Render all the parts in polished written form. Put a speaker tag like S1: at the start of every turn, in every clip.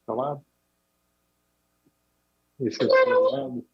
S1: Falado? Esse é o seu lado.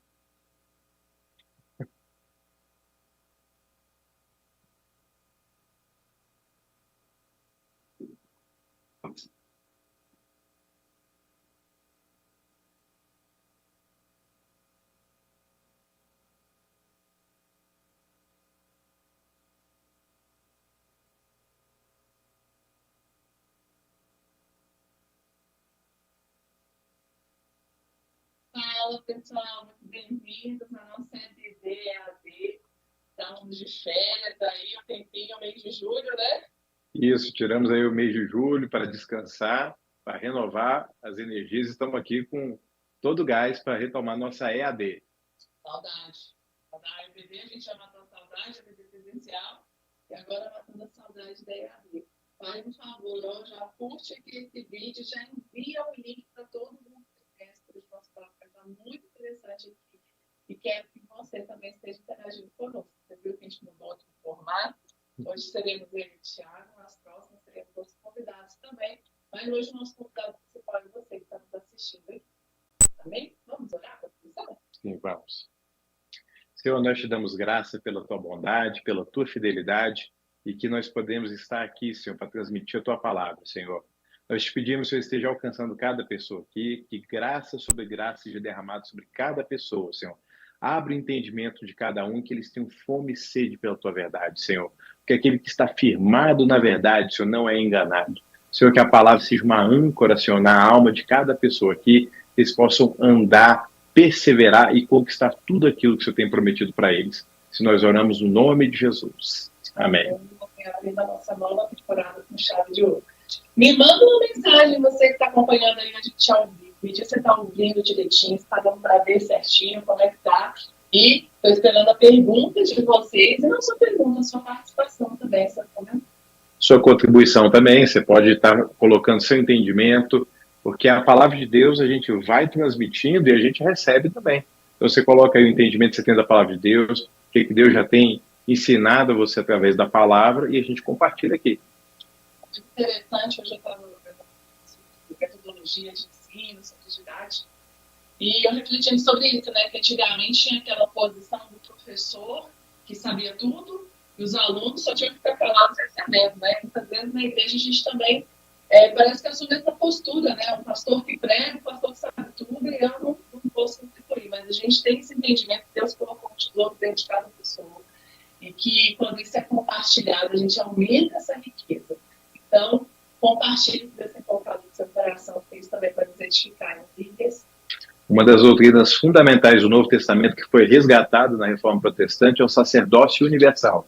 S2: Fala, pessoal, muito bem-vindos à nossa EBD EAD. Estamos de férias aí, um tempinho, mês de julho, né?
S1: Isso, tiramos aí o mês de julho para descansar, para renovar as energias. Estamos aqui com todo o gás para retomar nossa EAD.
S2: Saudade. Da EBD, a gente já matou a saudade, a EBD presencial, e agora matando a saudade da EAD. Faz um favor, ó, já curte aqui esse vídeo, já envia o link para todo mundo que conhece para os nossos papos, está muito interessante aqui. E quero que você também esteja interagindo conosco. Você viu que a gente mudou aqui o formato? Hoje seremos eu e o Thiago, nas próximas teremos outros convidados também, mas hoje o nosso convidado principal é você que está nos assistindo aqui. Também? Vamos orar para começar?
S1: Sim, vamos. Senhor, nós te damos graça pela tua bondade, pela tua fidelidade, e que nós podemos estar aqui, Senhor, para transmitir a tua palavra, Senhor. Nós te pedimos, Senhor, esteja alcançando cada pessoa aqui, que graça sobre graça seja derramada sobre cada pessoa, Senhor. Abre o entendimento de cada um, que eles tenham fome e sede pela tua verdade, Senhor. Porque aquele que está firmado na verdade, Senhor, não é enganado. Senhor, que a palavra seja uma âncora, Senhor, na alma de cada pessoa aqui, que eles possam andar, perseverar e conquistar tudo aquilo que o Senhor tem prometido para eles. Se nós oramos no nome de Jesus. Amém.
S2: Abrindo a nossa nova temporada com chave de ouro. Me manda uma mensagem, você que está acompanhando aí a gente ao vivo. Me diz se você está ouvindo direitinho, se está dando para ver certinho, como é que tá. E estou esperando a pergunta de vocês, e não sua pergunta, a sua participação também, sabe como é?
S1: Sua contribuição também, você pode estar colocando seu entendimento, porque a palavra de Deus a gente vai transmitindo e a gente recebe também. Então você coloca aí o entendimento que você tem da palavra de Deus, o que Deus já tem ensinado a você através da palavra, e a gente compartilha aqui.
S2: Muito interessante, hoje eu estava vendo metodologia de ensino, simplicidade, e eu refletindo sobre isso, né, que antigamente tinha aquela posição do professor que sabia tudo, e os alunos só tinham que ficar calados recebendo, né? Muitas vezes na igreja a gente também parece que assume essa postura, né? Um pastor que prega, um pastor que sabe tudo, e eu não vou substituir, mas a gente tem esse entendimento que Deus colocou um tesouro dentro de cada pessoa, e que quando isso é compartilhado, a gente aumenta essa riqueza. Então, compartilhe o que Deus tem colocado no seu coração, porque isso também pode nos edificar e enriquecer.
S1: Uma das doutrinas fundamentais do Novo Testamento que foi resgatado na Reforma Protestante é o sacerdócio universal.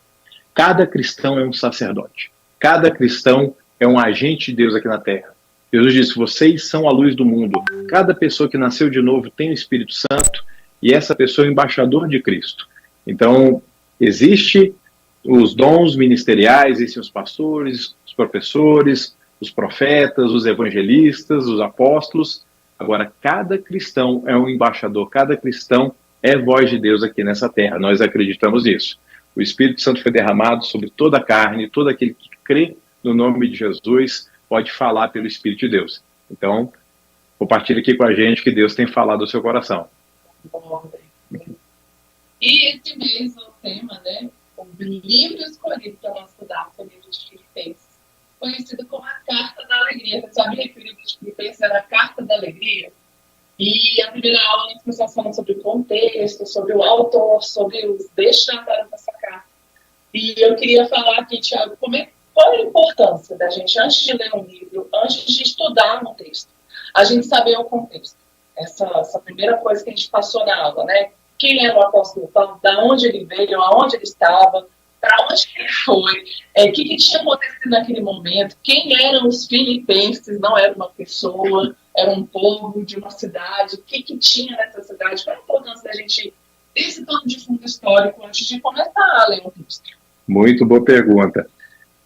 S1: Cada cristão é um sacerdote. Cada cristão é um agente de Deus aqui na Terra. Jesus disse, vocês são a luz do mundo. Cada pessoa que nasceu de novo tem o Espírito Santo e essa pessoa é o embaixador de Cristo. Então, existe os dons ministeriais, existem os pastores, os professores, os profetas, os evangelistas, os apóstolos. Agora, cada cristão é um embaixador, cada cristão é voz de Deus aqui nessa terra. Nós acreditamos nisso. O Espírito Santo foi derramado sobre toda a carne, todo aquele que crê no nome de Jesus pode falar pelo Espírito de Deus. Então, compartilhe aqui com a gente que Deus tem falado ao seu coração.
S2: E esse mês o tema, né? O livro escolhido para nós estudar foi o livro de Filipenses, conhecido como a Carta da Alegria. Você sabia que o livro de Filipenses era a Carta da Alegria? E a primeira aula nós começamos falando sobre o contexto, sobre o autor, sobre os destinatários dessa carta. E eu queria falar aqui, Thiago, qual é a importância da gente, antes de ler um livro, antes de estudar um texto, a gente saber o contexto. Essa primeira coisa que a gente passou na aula, né? Quem era o apóstolo Paulo, da onde ele veio, aonde ele estava, para onde ele foi, o que tinha acontecido naquele momento, quem eram os filipenses, não era uma pessoa, era um povo de uma cidade, o que tinha nessa cidade, qual a importância da gente ter esse pano de fundo histórico antes de começar a ler um texto?
S1: Muito boa pergunta.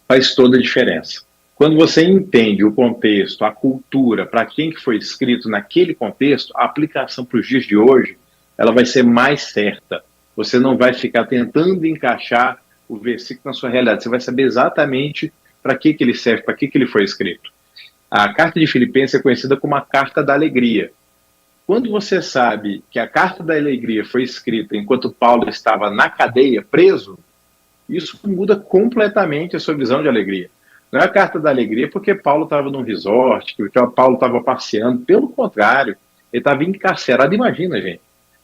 S1: Faz toda a diferença. Quando você entende o contexto, a cultura, para quem que foi escrito naquele contexto, a aplicação para os dias de hoje, ela vai ser mais certa. Você não vai ficar tentando encaixar o versículo na sua realidade. Você vai saber exatamente para que ele serve, para que ele foi escrito. A carta de Filipenses é conhecida como a carta da alegria. Quando você sabe que a carta da alegria foi escrita enquanto Paulo estava na cadeia, preso, isso muda completamente a sua visão de alegria. Não é a carta da alegria porque Paulo estava num resort, porque Paulo estava passeando. Pelo contrário, ele estava encarcerado. Imagina, gente,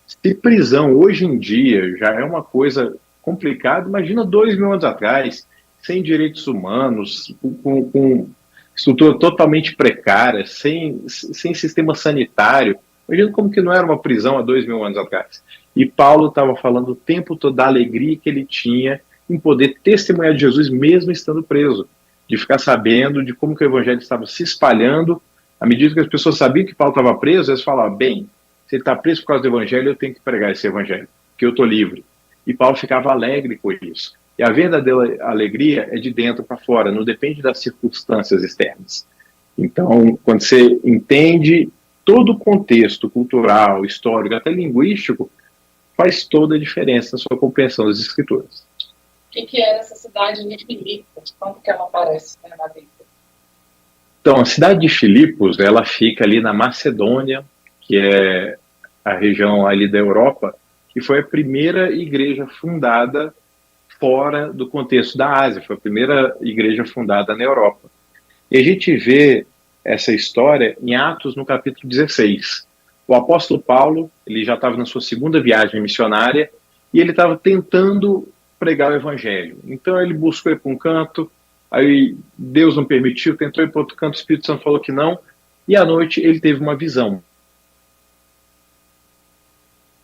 S1: se prisão hoje em dia já é uma coisa complicada, imagina 2.000 anos atrás, sem direitos humanos, com estrutura totalmente precária, sem sistema sanitário. Imagina como que não era uma prisão há 2.000 anos atrás. E Paulo estava falando o tempo todo da alegria que ele tinha em poder testemunhar de Jesus mesmo estando preso, de ficar sabendo de como que o evangelho estava se espalhando. À medida que as pessoas sabiam que Paulo estava preso, eles falavam, bem, se ele está preso por causa do evangelho, eu tenho que pregar esse evangelho, porque eu estou livre. E Paulo ficava alegre com isso. E a verdadeira alegria é de dentro para fora, não depende das circunstâncias externas. Então, quando você entende todo o contexto cultural, histórico, até linguístico, faz toda a diferença na sua compreensão das escrituras.
S2: O que era essa cidade de Filipos? Como que ela aparece na Bíblia?
S1: Então, a cidade de Filipos, ela fica ali na Macedônia, que é a região ali da Europa, que foi a primeira igreja fundada fora do contexto da Ásia, foi a primeira igreja fundada na Europa. E a gente vê essa história em Atos, no capítulo 16. O apóstolo Paulo, ele já estava na sua segunda viagem missionária e ele estava tentando pregar o evangelho. Então ele buscou ir para um canto, aí Deus não permitiu, tentou ir para outro canto, o Espírito Santo falou que não, e à noite ele teve uma visão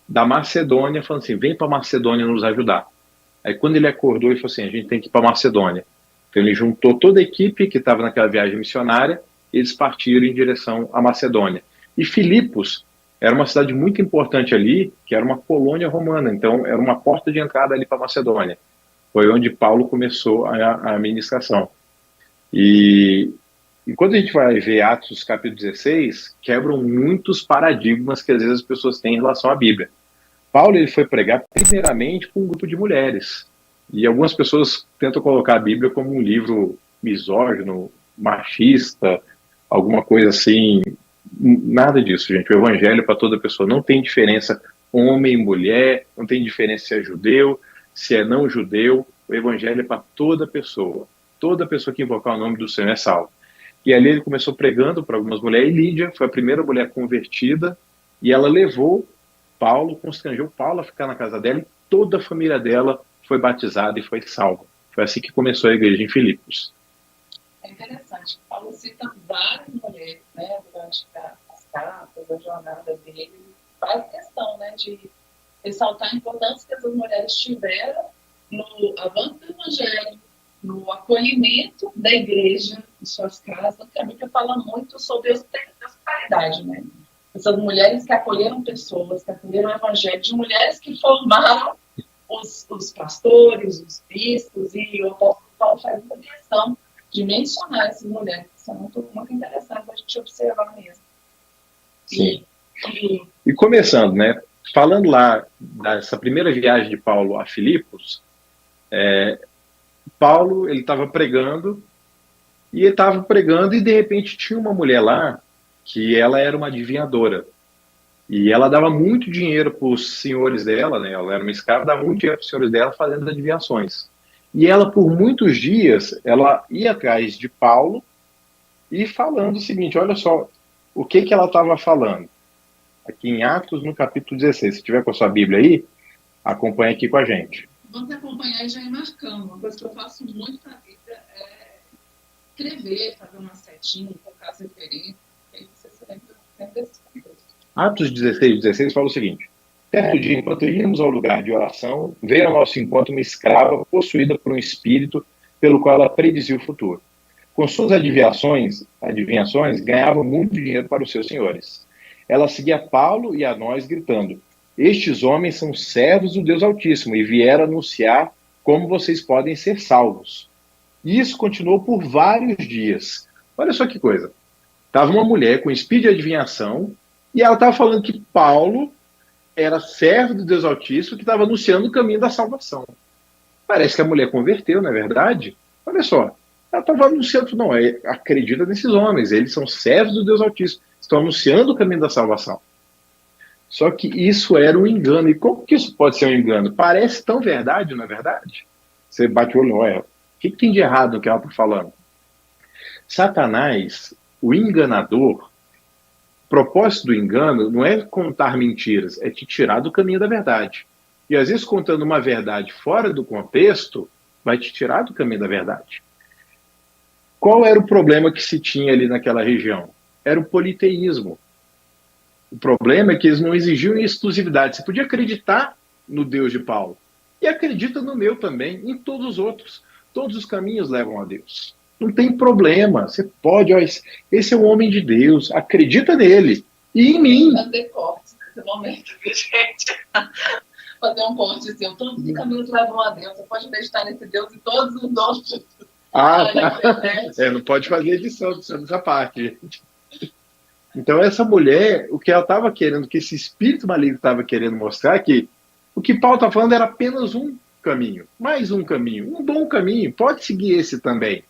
S1: da Macedônia, falando assim, vem para Macedônia nos ajudar. Aí quando ele acordou, ele falou assim, a gente tem que ir para Macedônia. Então ele juntou toda a equipe que estava naquela viagem missionária, e eles partiram em direção à Macedônia. E Filipos era uma cidade muito importante ali, que era uma colônia romana, então era uma porta de entrada ali para a Macedônia. Foi onde Paulo começou a ministração. E quando a gente vai ver Atos capítulo 16, quebram muitos paradigmas que às vezes as pessoas têm em relação à Bíblia. Paulo ele foi pregar primeiramente com um grupo de mulheres. E algumas pessoas tentam colocar a Bíblia como um livro misógino, machista, alguma coisa assim. Nada disso, gente. O evangelho é para toda pessoa. Não tem diferença homem, mulher, não tem diferença se é judeu, se é não judeu. O evangelho é para toda pessoa. Toda pessoa que invocar o nome do Senhor é salva. E ali ele começou pregando para algumas mulheres. E Lídia foi a primeira mulher convertida. E ela levou Paulo, constrangeu Paulo a ficar na casa dela. E toda a família dela foi batizada e foi salva. Foi assim que começou a igreja em Filipos.
S2: É interessante. Paulo cita várias mulheres, né, durante as cartas, a jornada dele. Ele faz questão, né, de ressaltar a importância que essas mulheres tiveram no avanço do evangelho, no acolhimento da igreja em suas casas, porque a Bíblia fala muito sobre a hospitalidade, né? Essas mulheres que acolheram pessoas, que acolheram o evangelho, de mulheres que formaram os pastores, os bispos, e o apóstolo Paulo faz uma questão de mencionar essas mulheres, que são muito, muito interessantes a gente observar mesmo.
S1: Sim. E começando, né? Falando lá dessa primeira viagem de Paulo a Filipos, Paulo ele estava pregando e de repente tinha uma mulher lá que ela era uma adivinhadora e ela dava muito dinheiro para os senhores dela, né? Ela era uma escrava, dava muito dinheiro para os senhores dela fazendo adivinhações. E ela por muitos dias ela ia atrás de Paulo e falando o seguinte, olha só o que ela estava falando. Aqui em Atos, no capítulo 16. Se tiver com a sua Bíblia aí, acompanha aqui com a gente.
S2: Vamos acompanhar e já ir marcando. Uma coisa que eu faço muito na Bíblia é escrever, fazer uma setinha, colocar as referências, aí você se lembra desse contexto.
S1: Atos 16 fala o seguinte, certo dia, enquanto íamos ao lugar de oração, veio ao nosso encontro uma escrava possuída por um espírito pelo qual ela predizia o futuro. Com suas adivinhações, ganhava muito dinheiro para os seus senhores. Ela seguia Paulo e a nós, gritando, estes homens são servos do Deus Altíssimo e vieram anunciar como vocês podem ser salvos. E isso continuou por vários dias. Olha só que coisa. Estava uma mulher com espírito de adivinhação e ela estava falando que Paulo era servo do Deus Altíssimo que estava anunciando o caminho da salvação. Parece que a mulher converteu, não é verdade? Olha só. Ela estava anunciando, não, acredita nesses homens, eles são servos do Deus Altíssimo, estão anunciando o caminho da salvação. Só que isso era um engano. E como que isso pode ser um engano? Parece tão verdade, não é verdade? Você bate o olho, olha, o que tem de errado no que ela está falando? Satanás, o enganador, o propósito do engano não é contar mentiras, é te tirar do caminho da verdade. E às vezes contando uma verdade fora do contexto, vai te tirar do caminho da verdade. Qual era o problema que se tinha ali naquela região? Era o politeísmo. O problema é que eles não exigiam exclusividade. Você podia acreditar no Deus de Paulo. E acredita no meu também, em todos os outros. Todos os caminhos levam a Deus. Não tem problema. Você pode, ó, esse é o homem de Deus. Acredita nele. E em mim.
S2: Fazer cortes nesse momento, gente. Fazer um corte assim, todos os caminhos levam a Deus. Você pode acreditar nesse Deus e todos os outros.
S1: Não pode fazer edição dessa parte, gente. Então, essa mulher, o que ela estava querendo, que esse espírito maligno estava querendo mostrar, que o que Paulo está falando era apenas um caminho, mais um caminho, um bom caminho, pode seguir esse também.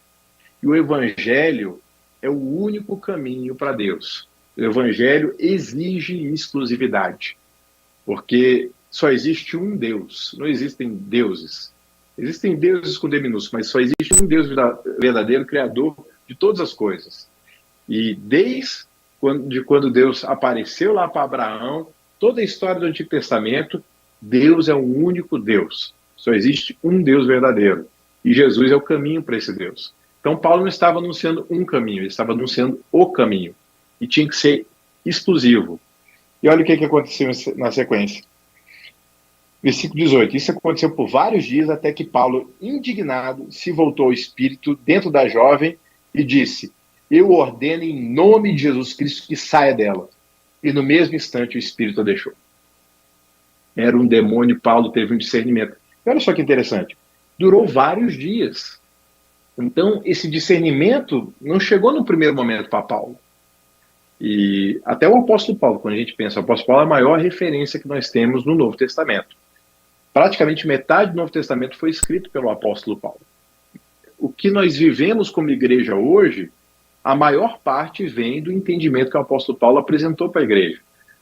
S1: E o evangelho é o único caminho para Deus. O evangelho exige exclusividade, porque só existe um Deus, não existem deuses. Existem deuses com D minúsculo, mas só existe um Deus verdadeiro, criador de todas as coisas. E desde quando Deus apareceu lá para Abraão, toda a história do Antigo Testamento, Deus é o único Deus. Só existe um Deus verdadeiro. E Jesus é o caminho para esse Deus. Então Paulo não estava anunciando um caminho, ele estava anunciando o caminho. E tinha que ser exclusivo. E olha o que aconteceu na sequência. Versículo 18. Isso aconteceu por vários dias até que Paulo, indignado, se voltou ao Espírito dentro da jovem e disse: eu ordeno em nome de Jesus Cristo que saia dela. E no mesmo instante o Espírito a deixou. Era um demônio, Paulo teve um discernimento. E olha só que interessante. Durou vários dias. Então, esse discernimento não chegou no primeiro momento para Paulo. E até o apóstolo Paulo, quando a gente pensa, o apóstolo Paulo é a maior referência que nós temos no Novo Testamento. Praticamente metade do Novo Testamento foi escrito pelo apóstolo Paulo. O que nós vivemos como igreja hoje, a maior parte vem do entendimento que o apóstolo Paulo apresentou para a igreja.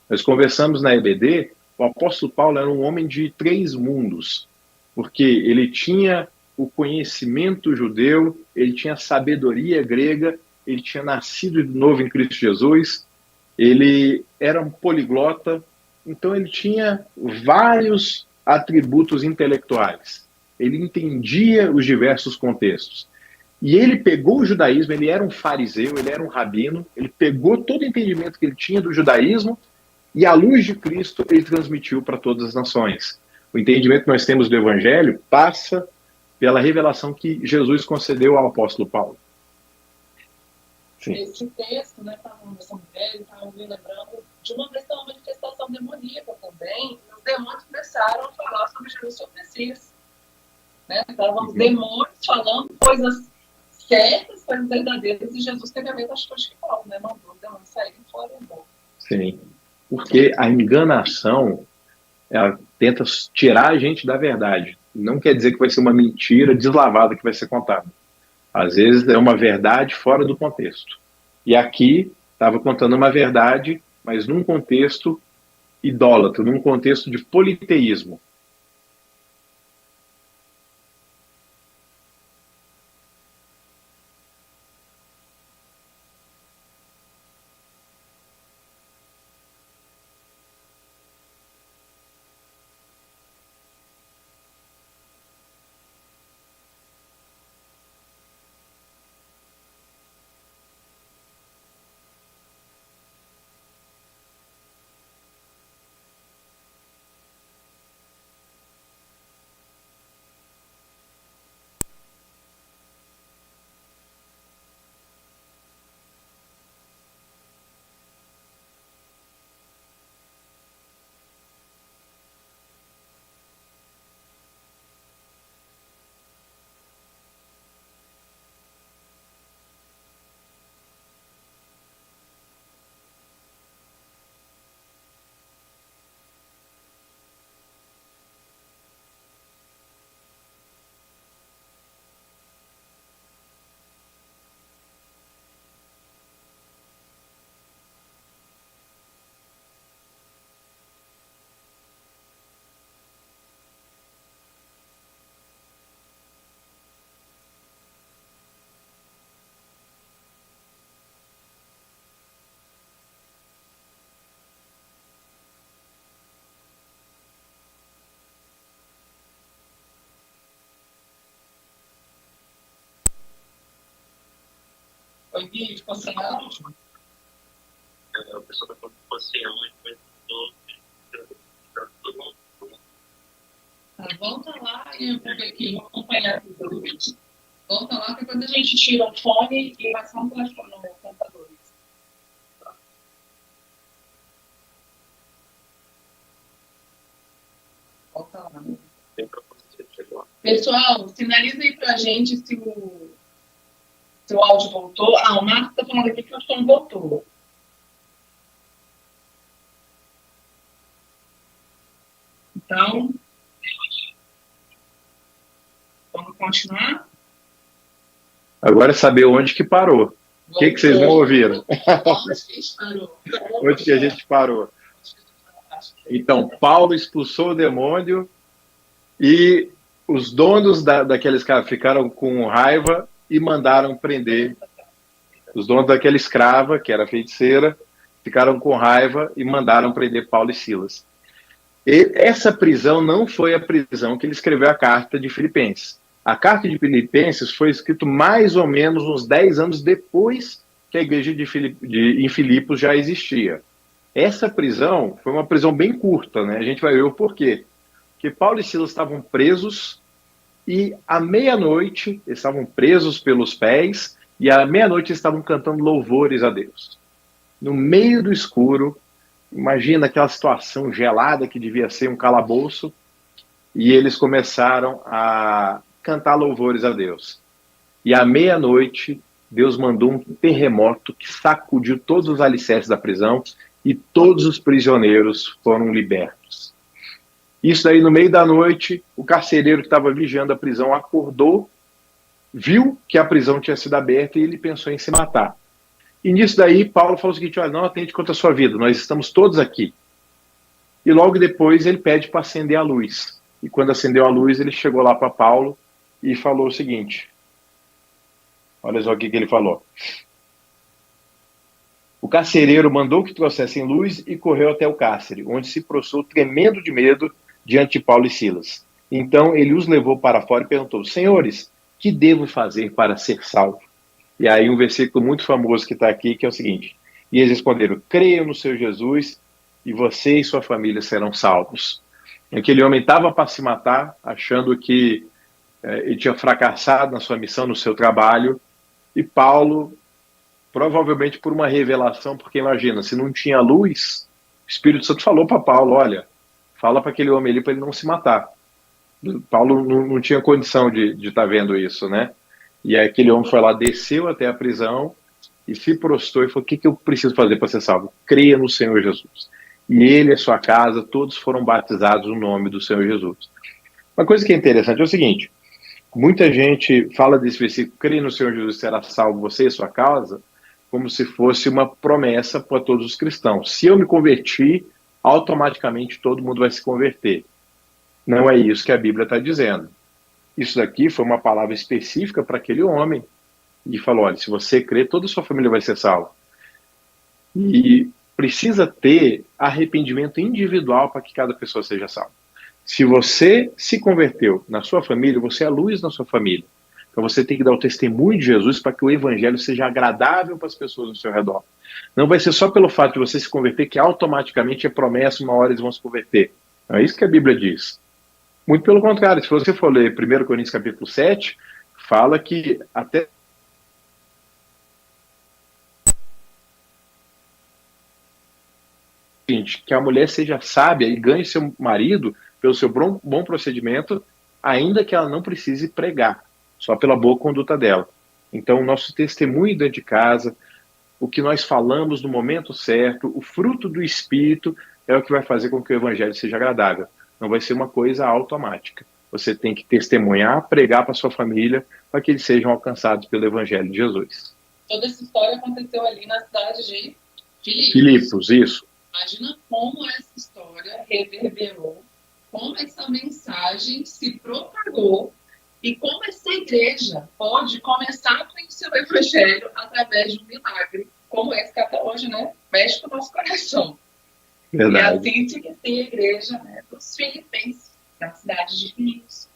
S1: Nós conversamos na EBD, o apóstolo Paulo era um homem de 3 mundos, porque ele tinha o conhecimento judeu, ele tinha a sabedoria grega, ele tinha nascido de novo em Cristo Jesus, ele era um poliglota, então ele tinha vários atributos intelectuais. Ele entendia os diversos contextos. E ele pegou o judaísmo, ele era um fariseu, ele era um rabino, ele pegou todo o entendimento que ele tinha do judaísmo e, à luz de Cristo, ele transmitiu para todas as nações. O entendimento que nós temos do Evangelho passa pela revelação que Jesus concedeu ao apóstolo Paulo.
S2: Sim. Esse texto, né, falando dessa mulher, estava me lembrando de uma questão, uma manifestação demoníaca também. Os demônios começaram a falar sobre Jesus, sobre o Messias. Né? Estavam os demônios falando coisas certas, coisas verdadeiras, e Jesus teve a mesma atitude que Paulo, né? Mandou os demônios saírem fora e embora.
S1: Sim, porque a enganação, ela tenta tirar a gente da verdade. Não quer dizer que vai ser uma mentira deslavada que vai ser contada. Às vezes é uma verdade fora do contexto. E aqui estava contando uma verdade, mas num contexto idólatra, num contexto de politeísmo.
S2: Oi, Gui, ficou sem áudio?
S3: A pessoa está falando que fosse áudio, mas
S2: Volta lá e eu vou ver aqui, vou acompanhar aqui pelo vídeo. Volta lá, que depois a gente tira o fone e vai só um telefone no computador. Volta lá. Né? Pessoal, sinaliza aí pra gente se o áudio voltou. Ah, o Marcos está falando aqui que o som voltou. Então, vamos continuar?
S1: Agora é saber onde que parou. O que vocês não ouviram? Onde que a gente parou? Então, Paulo expulsou o demônio e os donos daqueles caras ficaram com raiva e mandaram prender. Os donos daquela escrava, que era feiticeira, ficaram com raiva e mandaram prender Paulo e Silas. E essa prisão não foi a prisão que ele escreveu a carta de Filipenses. A carta de Filipenses foi escrita mais ou menos uns 10 anos depois que a igreja em Filipos já existia. Essa prisão foi uma prisão bem curta, né? A gente vai ver o porquê. Porque Paulo e Silas estavam presos e à meia-noite eles estavam presos pelos pés e à meia-noite eles estavam cantando louvores a Deus. No meio do escuro, imagina aquela situação gelada que devia ser um calabouço, e eles começaram a cantar louvores a Deus. E à meia-noite, Deus mandou um terremoto que sacudiu todos os alicerces da prisão e todos os prisioneiros foram libertos. Isso aí, no meio da noite, o carcereiro que estava vigiando a prisão acordou, viu que a prisão tinha sido aberta e ele pensou em se matar. E nisso daí, Paulo falou o seguinte: olha, não atente contra a sua vida, nós estamos todos aqui. E logo depois ele pede para acender a luz. E quando acendeu a luz, ele chegou lá para Paulo e falou o seguinte: olha só o que ele falou. O carcereiro mandou que trouxessem luz e correu até o cárcere, onde se prostrou tremendo de medo diante de Paulo e Silas. Então ele os levou para fora e perguntou: senhores, que devo fazer para ser salvo? E aí um versículo muito famoso que está aqui, que é o seguinte: e eles responderam: creiam no Senhor Jesus e você e sua família serão salvos. Aquele homem estava para se matar, achando que ele tinha fracassado na sua missão, no seu trabalho, e Paulo, provavelmente por uma revelação, porque imagina, se não tinha luz, o Espírito Santo falou para Paulo: olha, fala para aquele homem ali para ele não se matar. Paulo não tinha condição de estar vendo isso, né? E aí aquele homem foi lá, desceu até a prisão e se prostrou e falou: o que eu preciso fazer para ser salvo? Creia no Senhor Jesus. E ele e a sua casa, todos foram batizados no nome do Senhor Jesus. Uma coisa que é interessante é o seguinte: muita gente fala desse versículo, creia no Senhor Jesus, será salvo você e a sua casa, como se fosse uma promessa para todos os cristãos. Se eu me convertir, automaticamente todo mundo vai se converter. Não é isso que a Bíblia está dizendo. Isso daqui foi uma palavra específica para aquele homem. E falou: olha, se você crer, toda a sua família vai ser salva. E precisa ter arrependimento individual para que cada pessoa seja salva. Se você se converteu na sua família, você é a luz na sua família. Então você tem que dar o testemunho de Jesus para que o evangelho seja agradável para as pessoas ao seu redor. Não vai ser só pelo fato de você se converter que automaticamente é promessa, uma hora eles vão se converter. Não é isso que a Bíblia diz. Muito pelo contrário, se você for ler 1 Coríntios capítulo 7, fala que até que a mulher seja sábia e ganhe seu marido pelo seu bom procedimento, ainda que ela não precise pregar, só pela boa conduta dela. Então, o nosso testemunho dentro de casa, o que nós falamos no momento certo, o fruto do Espírito é o que vai fazer com que o evangelho seja agradável. Não vai ser uma coisa automática. Você tem que testemunhar, pregar para sua família, para que eles sejam alcançados pelo evangelho de Jesus.
S2: Toda essa história aconteceu ali na cidade de
S1: Filipos, isso.
S2: Imagina como essa história reverberou, como essa mensagem se propagou e como essa igreja pode começar a conhecer o evangelho através de um milagre, como esse que até hoje, né, mexe com o nosso coração.
S1: Verdade.
S2: E assim tinha que ser a igreja, né, dos Filipenses, da cidade de Filipos.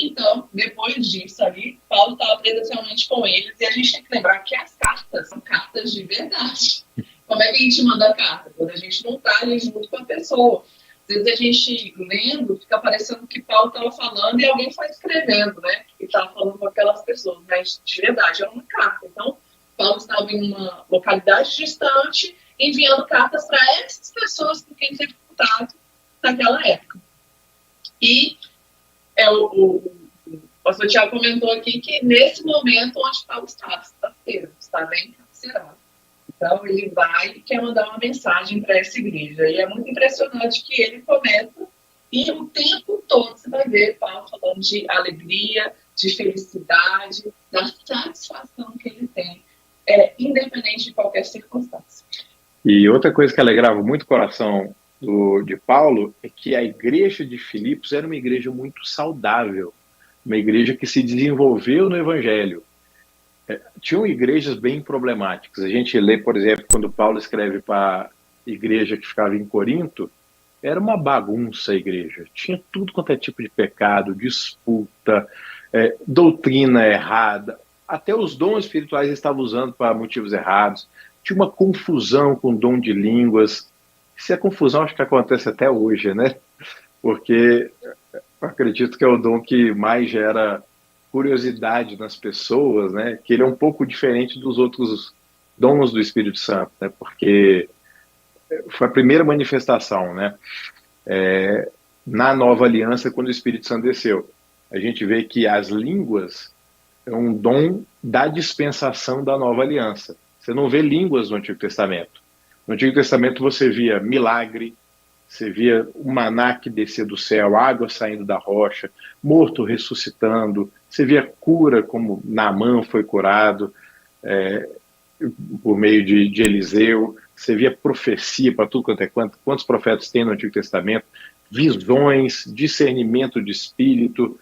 S2: Então, depois disso ali, Paulo estava presencialmente com eles, e a gente tem que lembrar que as cartas são cartas de verdade. Como é que a gente manda carta? Quando a gente não está ali junto com a pessoa. Às vezes a gente lendo, fica parecendo que Paulo estava falando e alguém foi escrevendo, né? E estava falando com aquelas pessoas, mas de verdade era uma carta. Então, Paulo estava em uma localidade distante, enviando cartas para essas pessoas com quem teve contato naquela época. E o pastor Tiago comentou aqui que nesse momento onde Paulo estava bem encarcerado. Então, ele vai e quer mandar uma mensagem para essa igreja. E é muito impressionante que ele começa e o tempo todo você vai ver Paulo falando de alegria, de felicidade, da satisfação que ele tem, independente de qualquer circunstância.
S1: E outra coisa que alegrava muito o coração de Paulo é que a igreja de Filipos era uma igreja muito saudável, uma igreja que se desenvolveu no evangelho. Tinham igrejas bem problemáticas. A gente lê, por exemplo, quando Paulo escreve para a igreja que ficava em Corinto, era uma bagunça a igreja. Tinha tudo quanto é tipo de pecado, disputa, doutrina errada. Até os dons espirituais estavam usando para motivos errados. Tinha uma confusão com o dom de línguas. Essa confusão acho que acontece até hoje, né? Porque eu acredito que é o dom que mais gera curiosidade nas pessoas, né? Que ele é um pouco diferente dos outros dons do Espírito Santo, né? Porque foi a primeira manifestação, né? Na nova aliança, quando o Espírito Santo desceu. A gente vê que as línguas é um dom da dispensação da nova aliança. Você não vê línguas no Antigo Testamento. No Antigo Testamento você via milagre, você via o maná que descia do céu, água saindo da rocha, morto ressuscitando, você via cura, como Naamã foi curado por meio de Eliseu, você via profecia para tudo quanto é quantos profetas tem no Antigo Testamento, visões, discernimento de espírito,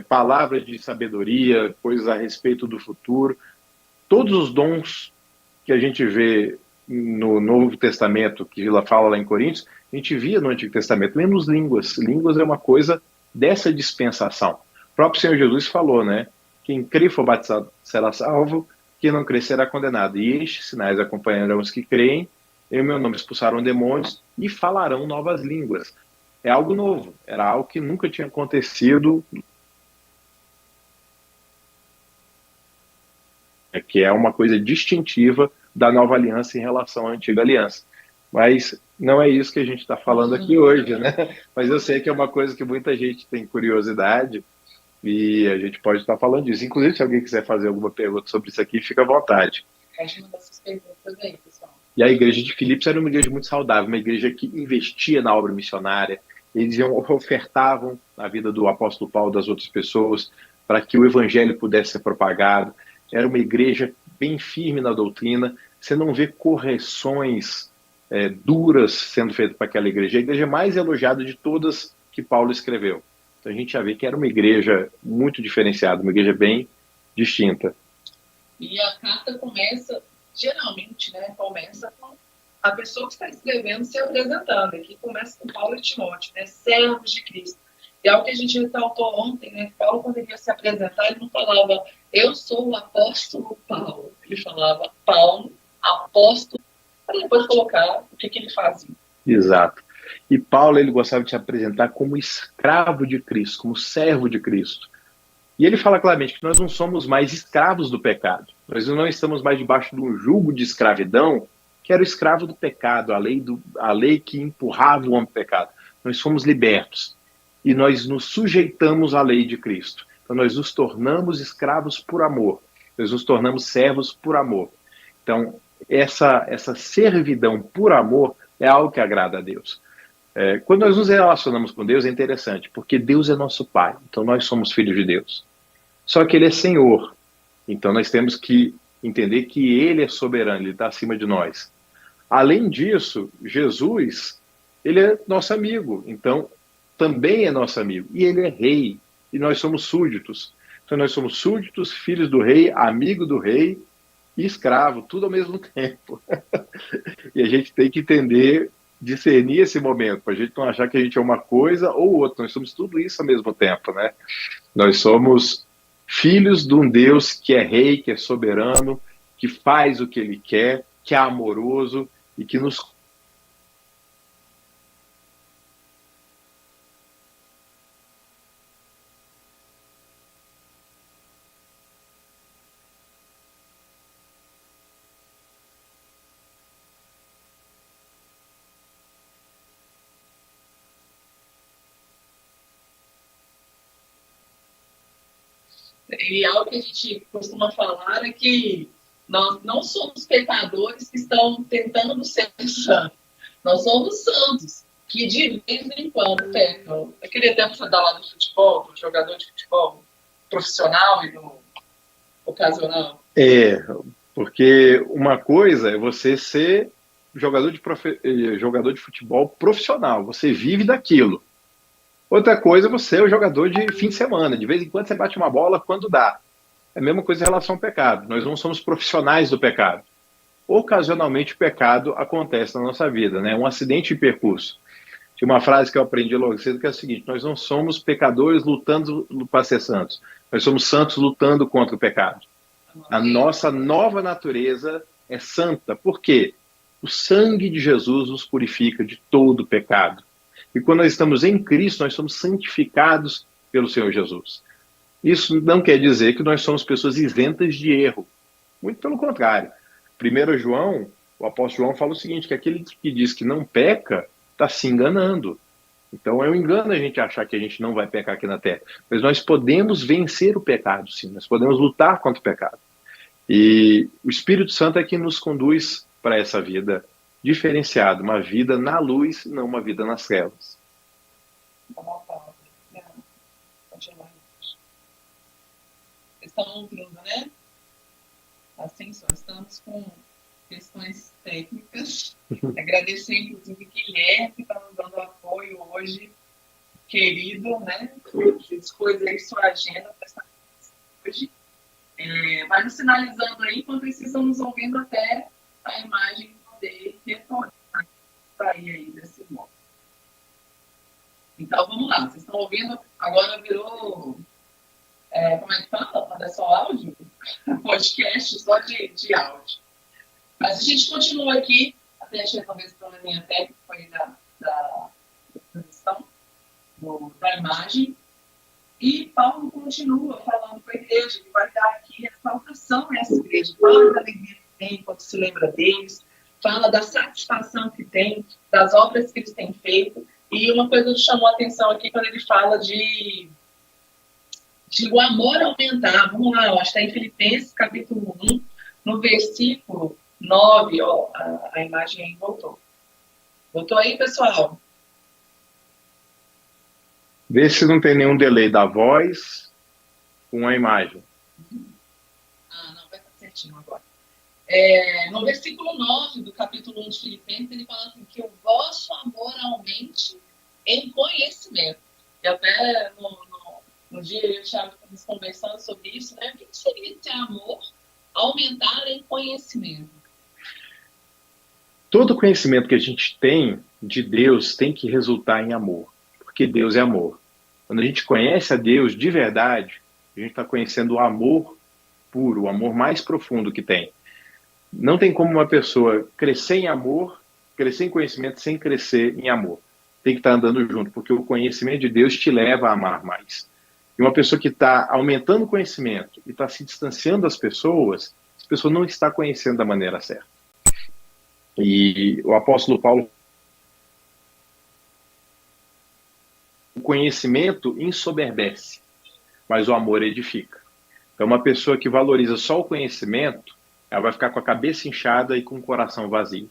S1: palavras de sabedoria, coisas a respeito do futuro. Todos os dons que a gente vê no Novo Testamento, que ela fala lá em Coríntios, a gente via no Antigo Testamento, menos línguas. Línguas é uma coisa dessa dispensação. O próprio Senhor Jesus falou, né? Quem crê e for batizado será salvo, quem não crer será condenado. E estes sinais acompanharão os que creem, em meu nome expulsarão demônios e falarão novas línguas. É algo novo, era algo que nunca tinha acontecido, que é uma coisa distintiva da nova aliança em relação à antiga aliança. Mas não é isso que a gente está falando aqui hoje, né? Mas eu sei que é uma coisa que muita gente tem curiosidade e a gente pode estar falando disso. Inclusive, se alguém quiser fazer alguma pergunta sobre isso aqui, fica à vontade.
S2: Pode mandar essas perguntas aí, pessoal.
S1: E a igreja de Filipos era uma igreja muito saudável, uma igreja que investia na obra missionária, eles ofertavam na vida do apóstolo Paulo e das outras pessoas para que o evangelho pudesse ser propagado. Era uma igreja bem firme na doutrina, você não vê correções duras sendo feitas para aquela igreja. A igreja mais elogiada de todas que Paulo escreveu. Então a gente já vê que era uma igreja muito diferenciada, uma igreja bem distinta.
S2: E a carta começa, geralmente, né, começa com a pessoa que está escrevendo se apresentando. Aqui começa com Paulo e Timóteo, né, servos de Cristo. E é o que a gente ressaltou ontem, né, Paulo, quando ele ia se apresentar, ele não falava, eu sou o apóstolo Paulo. Ele falava, Paulo, apóstolo, para depois colocar o que ele fazia.
S1: Exato. E Paulo, ele gostava de se apresentar como escravo de Cristo, como servo de Cristo. E ele fala claramente que nós não somos mais escravos do pecado. Nós não estamos mais debaixo de um jugo de escravidão, que era o escravo do pecado, a lei que empurrava o homem ao pecado. Nós fomos libertos. E nós nos sujeitamos à lei de Cristo. Então nós nos tornamos escravos por amor. Nós nos tornamos servos por amor. Então essa servidão por amor é algo que agrada a Deus. Quando nós nos relacionamos com Deus é interessante, porque Deus é nosso Pai, então nós somos filhos de Deus. Só que Ele é Senhor, então nós temos que entender que Ele é soberano, Ele está acima de nós. Além disso, Jesus, Ele é nosso amigo, então também é nosso amigo, e Ele é rei, e nós somos súditos. Então nós somos súditos, filhos do rei, amigo do rei e escravo, tudo ao mesmo tempo. E a gente tem que entender discernir esse momento, para a gente não achar que a gente é uma coisa ou outra. Nós somos tudo isso ao mesmo tempo, né? Nós somos filhos de um Deus que é rei, que é soberano, que faz o que ele quer, que é amoroso e que nos
S2: E algo que a gente costuma falar é que nós não somos pecadores que estão tentando ser santos. Nós somos santos que de vez em quando pecam. Aquele tempo você dá lá do futebol, do jogador de futebol profissional e do ocasional.
S1: Porque uma coisa é você ser jogador de futebol profissional, você vive daquilo. Outra coisa é você o jogador de fim de semana, de vez em quando você bate uma bola quando dá. É a mesma coisa em relação ao pecado. Nós não somos profissionais do pecado. Ocasionalmente o pecado acontece na nossa vida, né? Um acidente de percurso. Tinha uma frase que eu aprendi logo cedo que é a seguinte: nós não somos pecadores lutando para ser santos. Nós somos santos lutando contra o pecado. A nossa nova natureza é santa. Por quê? O sangue de Jesus nos purifica de todo pecado. E quando nós estamos em Cristo, nós somos santificados pelo Senhor Jesus. Isso não quer dizer que nós somos pessoas isentas de erro. Muito pelo contrário. 1 João, o apóstolo João fala o seguinte, que aquele que diz que não peca, está se enganando. Então é um engano a gente achar que a gente não vai pecar aqui na Terra. Mas nós podemos vencer o pecado, sim. Nós podemos lutar contra o pecado. E o Espírito Santo é que nos conduz para essa vida diferenciada, uma vida na luz, não uma vida nas trevas.
S2: Vocês estão ouvindo, né? Assim, só estamos com questões técnicas. Agradecer, inclusive, Guilherme, que está nos dando apoio hoje, querido, né? Que dispôs aí sua agenda para estar hoje. Vai nos sinalizando aí, enquanto vocês estão nos ouvindo até a imagem poder retornar aí desse modo. Então, vamos lá. Vocês estão ouvindo? Agora virou... como é que fala? Quando é só áudio? Podcast só de áudio. Mas a gente continua aqui, até achei talvez o probleminha técnico aí da transmissão, da imagem. E Paulo continua falando para a igreja, ele vai dar aqui exaltação a essa igreja, fala da alegria que tem quando se lembra deles, fala da satisfação que tem, das obras que eles têm feito. E uma coisa que chamou a atenção aqui quando ele fala de o amor aumentar. Vamos lá, ó, está em Filipenses, capítulo 1, no versículo 9, ó, a imagem aí voltou. Voltou aí, pessoal?
S1: Vê se não tem nenhum delay da voz com a imagem.
S2: Não, vai estar certinho agora. No versículo 9 do capítulo 1 de Filipenses, ele fala assim, que o vosso amor aumente em conhecimento. E até no dia eu e o Thiago estamos conversando sobre isso, né? O que seria esse amor aumentar em conhecimento?
S1: Todo conhecimento que a gente tem de Deus tem que resultar em amor, porque Deus é amor. Quando a gente conhece a Deus de verdade, a gente está conhecendo o amor puro, o amor mais profundo que tem. Não tem como uma pessoa crescer em amor, crescer em conhecimento sem crescer em amor. Tem que estar andando junto, porque o conhecimento de Deus te leva a amar mais. E uma pessoa que está aumentando o conhecimento e está se distanciando das pessoas, essa pessoa não está conhecendo da maneira certa. E o apóstolo Paulo, o conhecimento ensoberbece, mas o amor edifica. Então, uma pessoa que valoriza só o conhecimento, ela vai ficar com a cabeça inchada e com o coração vazio.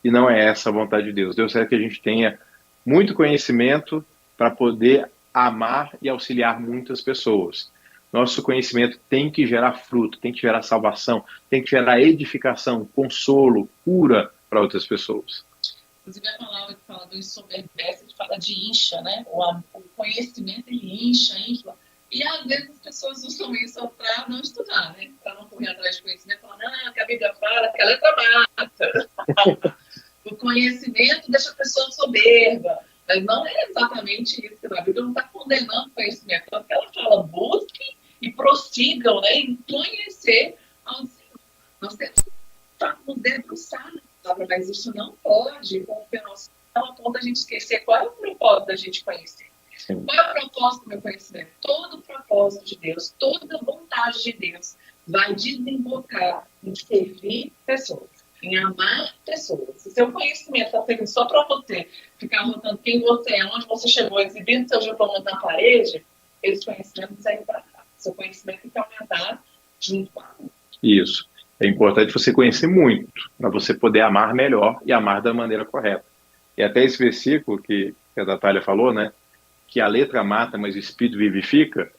S1: E não é essa a vontade de Deus. Deus quer que a gente tenha muito conhecimento para poder amar e auxiliar muitas pessoas. Nosso conhecimento tem que gerar fruto, tem que gerar salvação, tem que gerar edificação, consolo, cura para outras pessoas.
S2: Inclusive a palavra que fala do ensoberbece, que fala de incha, né? O conhecimento, ele incha, infla. E às vezes as pessoas usam isso para não estudar, né? Para não correr atrás de conhecimento, falando, que a Bíblia fala que a letra mata. O conhecimento deixa a pessoa soberba. Mas não é exatamente isso que a Bíblia não está condenando o conhecimento. Tanto que ela fala, busquem e prossigam, né, em conhecer ao Senhor. Nós temos que nos debruçar na palavra, mas isso não pode romper nosso a ponto da gente esquecer qual é o propósito da gente conhecer.
S1: Sim.
S2: Qual é o propósito do meu conhecimento? Todo o propósito de Deus, toda a vontade de Deus vai desembocar em servir pessoas, em amar pessoas. Se seu conhecimento está servindo só para você ficar anotando quem você é, onde você chegou, exibindo seus diplomas na parede, esse conhecimento não serve para nada. Seu conhecimento tem que aumentar junto com a amor.
S1: Isso. É importante você conhecer muito, para você poder amar melhor e amar da maneira correta. E até esse versículo que a Natália falou, né? Que a letra mata, mas o Espírito vivifica.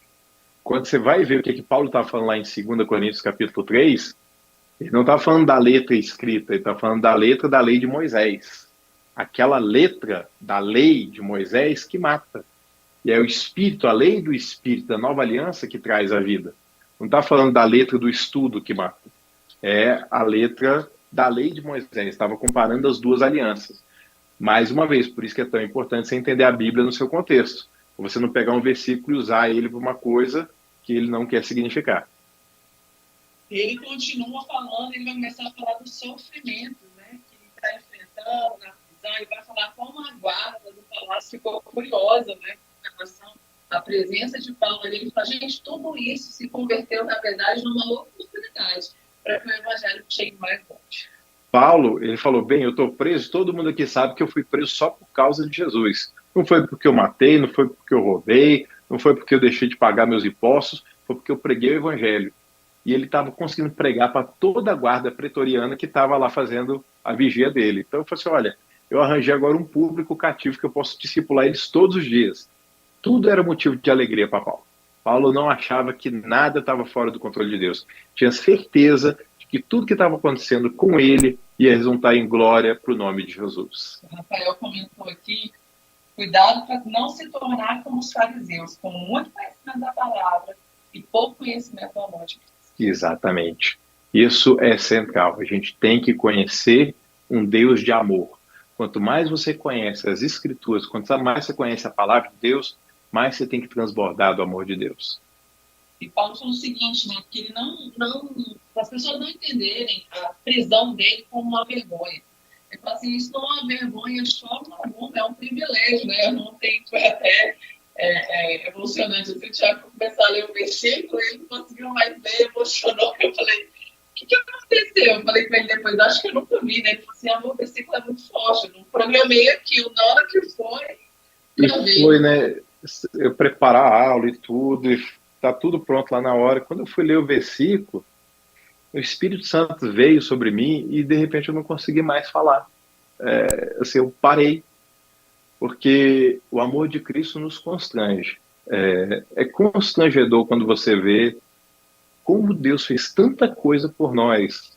S1: Quando você vai ver o que Paulo está falando lá em 2 Coríntios capítulo 3, ele não está falando da letra escrita, ele está falando da letra da lei de Moisés. Aquela letra da lei de Moisés que mata. E é o Espírito, a lei do Espírito, da nova aliança que traz a vida. Não está falando da letra do estudo que mata. É a letra da lei de Moisés. Estava comparando as duas alianças. Mais uma vez, por isso que é tão importante você entender a Bíblia no seu contexto. Você não pegar um versículo e usar ele para uma coisa que ele não quer significar.
S2: Ele continua falando, ele vai começar a falar do sofrimento, né, que ele está enfrentando na prisão, e vai falar como a guarda do palácio ficou curiosa, né, com relação à presença de Paulo ali. Ele fala, gente, tudo isso se converteu, na verdade, numa oportunidade para que o evangelho chegue mais longe.
S1: Paulo, ele falou, bem, eu estou preso, todo mundo aqui sabe que eu fui preso só por causa de Jesus. Não foi porque eu matei, não foi porque eu roubei, não foi porque eu deixei de pagar meus impostos, foi porque eu preguei o evangelho. E ele estava conseguindo pregar para toda a guarda pretoriana que estava lá fazendo a vigia dele. Então eu falei assim, olha, eu arranjei agora um público cativo que eu posso discipular eles todos os dias. Tudo era motivo de alegria para Paulo. Paulo não achava que nada estava fora do controle de Deus. Tinha certeza de que tudo que estava acontecendo com ele ia resultar em glória para o nome de Jesus.
S2: O Rafael comentou aqui, cuidado para não se tornar como os fariseus, com muito conhecimento da palavra e pouco conhecimento do amor de Cristo.
S1: Exatamente. Isso é central. A gente tem que conhecer um Deus de amor. Quanto mais você conhece as Escrituras, quanto mais você conhece a palavra de Deus, mais você tem que transbordar do amor de Deus.
S2: E Paulo falou o seguinte, né, que ele para as pessoas não entenderem a prisão dele como uma vergonha. Ele fala assim, isso não é uma vergonha de forma alguma, é um privilégio, né? Eu não tenho, foi até emocionante. Assim, o Tiago começar a ler o versículo, ele não conseguiu mais ler, emocionou. Eu falei, o que aconteceu? Eu falei para ele depois, acho que eu nunca vi, né? Ele falou assim, o versículo é muito forte, eu não programei aquilo, na hora que foi.
S1: E foi, né? Eu preparar a aula e tudo, e tá tudo pronto lá na hora. Quando eu fui ler o versículo, o Espírito Santo veio sobre mim e de repente eu não consegui mais falar. Assim, eu parei, porque o amor de Cristo nos constrange. É constrangedor quando você vê como Deus fez tanta coisa por nós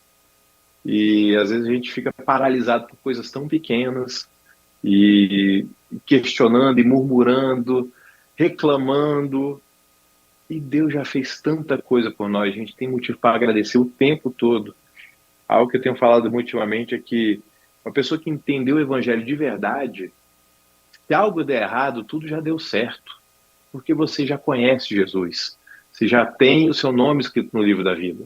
S1: e às vezes a gente fica paralisado por coisas tão pequenas e questionando e murmurando, reclamando. E Deus já fez tanta coisa por nós, a gente tem motivo para agradecer o tempo todo. Algo que eu tenho falado muito ultimamente é que uma pessoa que entendeu o evangelho de verdade, se algo der errado, tudo já deu certo. Porque você já conhece Jesus. Você já tem o seu nome escrito no livro da vida.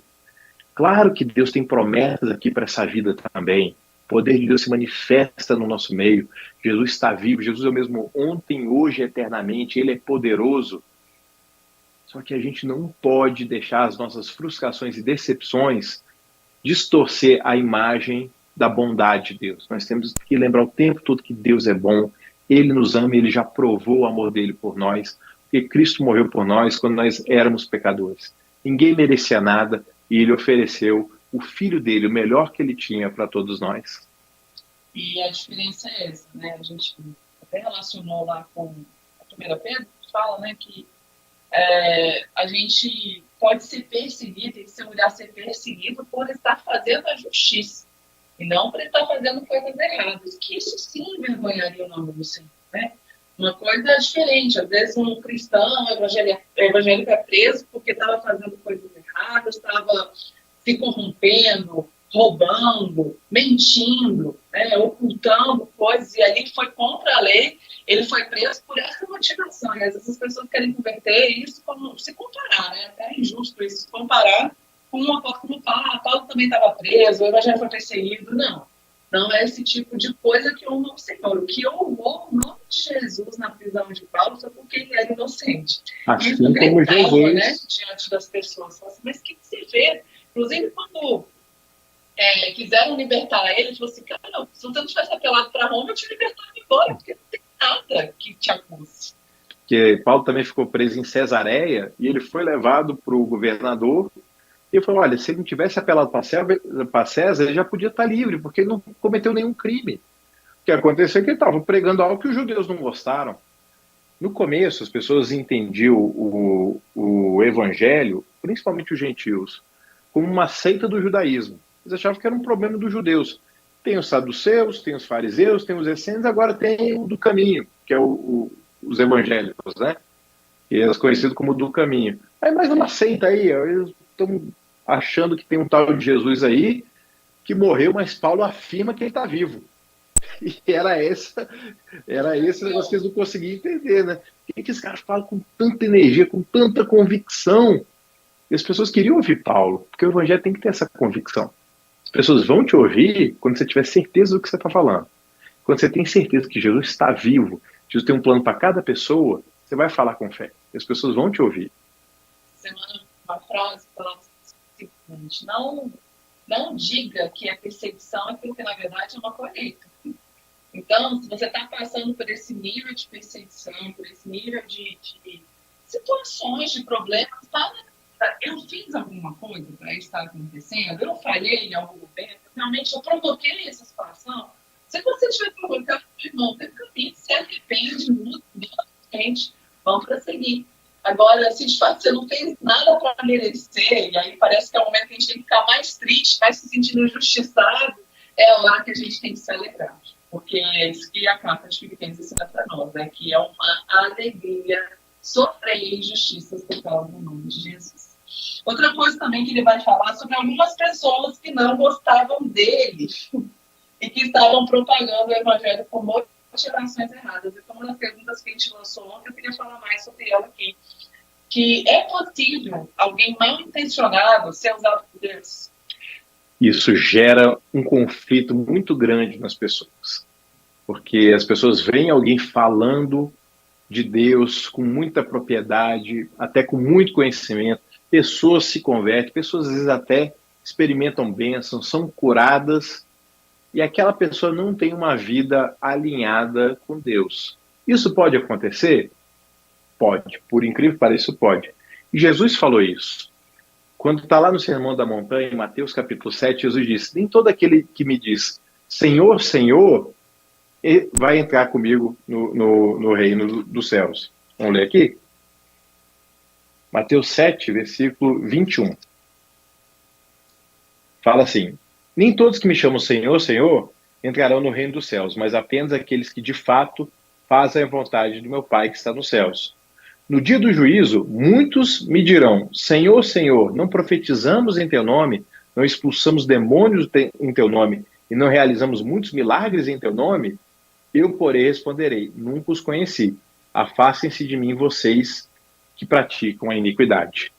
S1: Claro que Deus tem promessas aqui para essa vida também. O poder de Deus se manifesta no nosso meio. Jesus está vivo. Jesus é o mesmo ontem, hoje, eternamente. Ele é poderoso. Só que a gente não pode deixar as nossas frustrações e decepções distorcer a imagem da bondade de Deus. Nós temos que lembrar o tempo todo que Deus é bom, Ele nos ama, Ele já provou o amor dele por nós, porque Cristo morreu por nós quando nós éramos pecadores. Ninguém merecia nada e Ele ofereceu o Filho dele, o melhor que Ele tinha para todos nós.
S2: E a diferença é essa, né? A gente até relacionou lá com a 1 Pedro, que fala, né, que a gente pode ser perseguido e se mulher ser perseguido por estar fazendo a justiça e não por estar fazendo coisas erradas, que isso sim envergonharia o nome do Senhor, né? Uma coisa diferente, às vezes um cristão evangélico é preso porque estava fazendo coisas erradas, estava se corrompendo, roubando, mentindo, né? Ou ocultando coisas, e ali foi contra a lei, ele foi preso por essa motivação. E às vezes as pessoas querem converter isso como se comparar, né? Até é injusto isso, comparar com um apóstolo Paulo. Paulo também estava preso, o evangelho foi perseguido. Não. Não é esse tipo de coisa que honra o Senhor. O que honrou o nome de Jesus na prisão de Paulo foi porque ele era inocente.
S1: Assim
S2: isso
S1: como
S2: gritava,
S1: Jesus,
S2: né, diante das pessoas. Mas o que se vê? Inclusive, quando quiseram libertar ele, ele falou assim, cara, se você não tivesse apelado para Roma, eu te libertava embora, porque não tem nada que te acuse.
S1: que Paulo também ficou preso em Cesareia, e ele foi levado para o governador, e ele falou, olha, se ele não tivesse apelado para César, ele já podia estar livre, porque ele não cometeu nenhum crime. O que aconteceu é que ele estava pregando algo que os judeus não gostaram. No começo, as pessoas entendiam o evangelho, principalmente os gentios, como uma seita do judaísmo. Eles achavam que era um problema dos judeus. Tem os saduceus, tem os fariseus, tem os essênios, agora tem o do caminho, que é os evangélicos, né? E é conhecido como do caminho. Aí mais uma seita aí, eles estão achando que tem um tal de Jesus aí que morreu, mas Paulo afirma que ele está vivo. E era esse negócio que eles não conseguiam entender, né? Por que esses caras falam com tanta energia, com tanta convicção? E as pessoas queriam ouvir Paulo, porque o evangelho tem que ter essa convicção. As pessoas vão te ouvir quando você tiver certeza do que você está falando. Quando você tem certeza que Jesus está vivo, Jesus tem um plano para cada pessoa, você vai falar com fé. E as pessoas vão te ouvir.
S2: Semana, uma frase falando o seguinte, não diga que a perseguição é porque, na verdade, é uma colheita. Então, se você está passando por esse nível de perseguição, por esse nível de situações, de problemas, fala, eu fiz alguma coisa para isso estar acontecendo? Eu falhei em algum momento? Realmente eu provoquei essa situação? Se você tiver provocado, irmão, tem caminho, se arrepende, muda, gente, vamos prosseguir. Agora, se de fato você não fez nada para merecer, e aí parece que é o momento que a gente tem que ficar mais triste, mais se sentindo injustiçado, é a hora que a gente tem que celebrar. Porque é isso que a carta de Filipenses ensina para nós, né? Que é uma alegria sofrer injustiças por causa do nome de Jesus. Outra coisa também que ele vai falar sobre algumas pessoas que não gostavam dele e que estavam propagando o evangelho com motivações erradas. Então, uma das perguntas que a gente lançou ontem, eu queria falar mais sobre ela aqui. Que é possível alguém mal intencionado ser usado por Deus?
S1: Isso gera um conflito muito grande nas pessoas. Porque as pessoas veem alguém falando de Deus com muita propriedade, até com muito conhecimento, pessoas se convertem, pessoas às vezes até experimentam bênçãos, são curadas, e aquela pessoa não tem uma vida alinhada com Deus. Isso pode acontecer? Pode. Por incrível que pareça, pode. E Jesus falou isso. Quando está lá no Sermão da Montanha, em Mateus capítulo 7, Jesus disse, nem todo aquele que me diz, Senhor, Senhor, vai entrar comigo no reino dos céus. Vamos ler aqui? Mateus 7, versículo 21. Fala assim, nem todos que me chamam Senhor, Senhor, entrarão no reino dos céus, mas apenas aqueles que de fato fazem a vontade do meu Pai que está nos céus. No dia do juízo, muitos me dirão, Senhor, Senhor, não profetizamos em teu nome, não expulsamos demônios em teu nome, e não realizamos muitos milagres em teu nome? Eu, porém, responderei, nunca os conheci. Afastem-se de mim, vocês que praticam a iniquidade.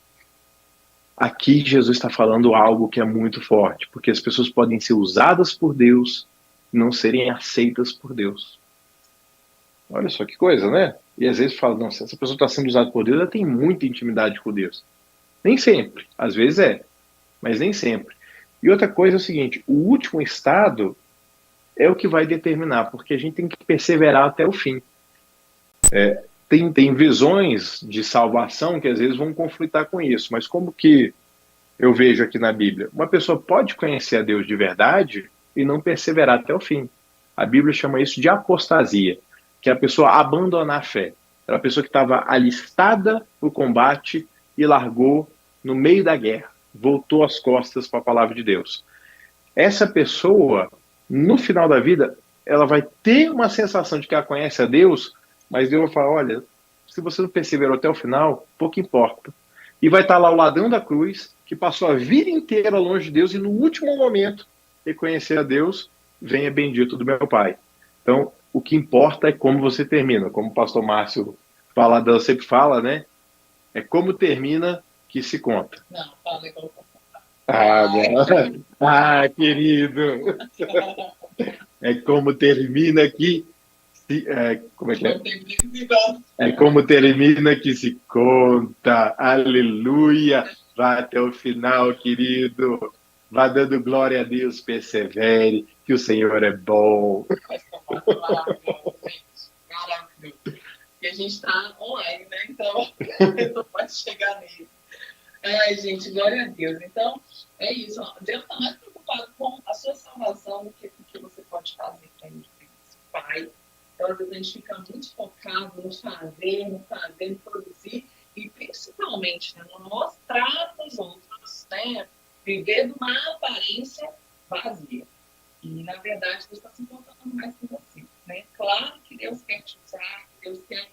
S1: Aqui Jesus está falando algo que é muito forte, porque as pessoas podem ser usadas por Deus e não serem aceitas por Deus. Olha só que coisa, né? E às vezes fala, não, se essa pessoa está sendo usada por Deus, ela tem muita intimidade com Deus. Nem sempre, às vezes mas nem sempre. E outra coisa é o seguinte, o último estado é o que vai determinar, porque a gente tem que perseverar até o fim. Tem visões de salvação que às vezes vão conflitar com isso, mas como que eu vejo aqui na Bíblia? Uma pessoa pode conhecer a Deus de verdade e não perseverar até o fim. A Bíblia chama isso de apostasia, que é a pessoa abandonar a fé. Era a pessoa que estava alistada no combate e largou no meio da guerra, voltou as costas para a palavra de Deus. Essa pessoa, no final da vida, ela vai ter uma sensação de que ela conhece a Deus, mas Deus vai falar, olha, se você não perseverou até o final, pouco importa. E vai estar lá o ladrão da cruz, que passou a vida inteira longe de Deus e no último momento reconhecer a Deus venha bendito do meu Pai. Então, o que importa é como você termina. Como o pastor Márcio Valadão sempre fala, né? É como termina que se conta.
S2: Não, fala igual.
S1: Querido! É como termina que como é que é? É como termina que se conta. Aleluia! Vá até o final, querido. Vá dando glória a Deus, persevere, que o Senhor é bom.
S2: Maravilhoso, gente. Maravilhoso. E a gente está online, né? Então, não pode chegar nele. Ai, gente, glória a Deus. Então, é isso. Ó. Deus está mais preocupado com a sua salvação do que com o que você pode fazer para ele, Pai. Então, às vezes a gente fica muito focado no fazer, no produzir, e principalmente, né, no mostrar para os outros, né, viver de uma aparência vazia. E, na verdade, Deus está se importando mais com você. Né? Claro que Deus quer te usar, que Deus quer,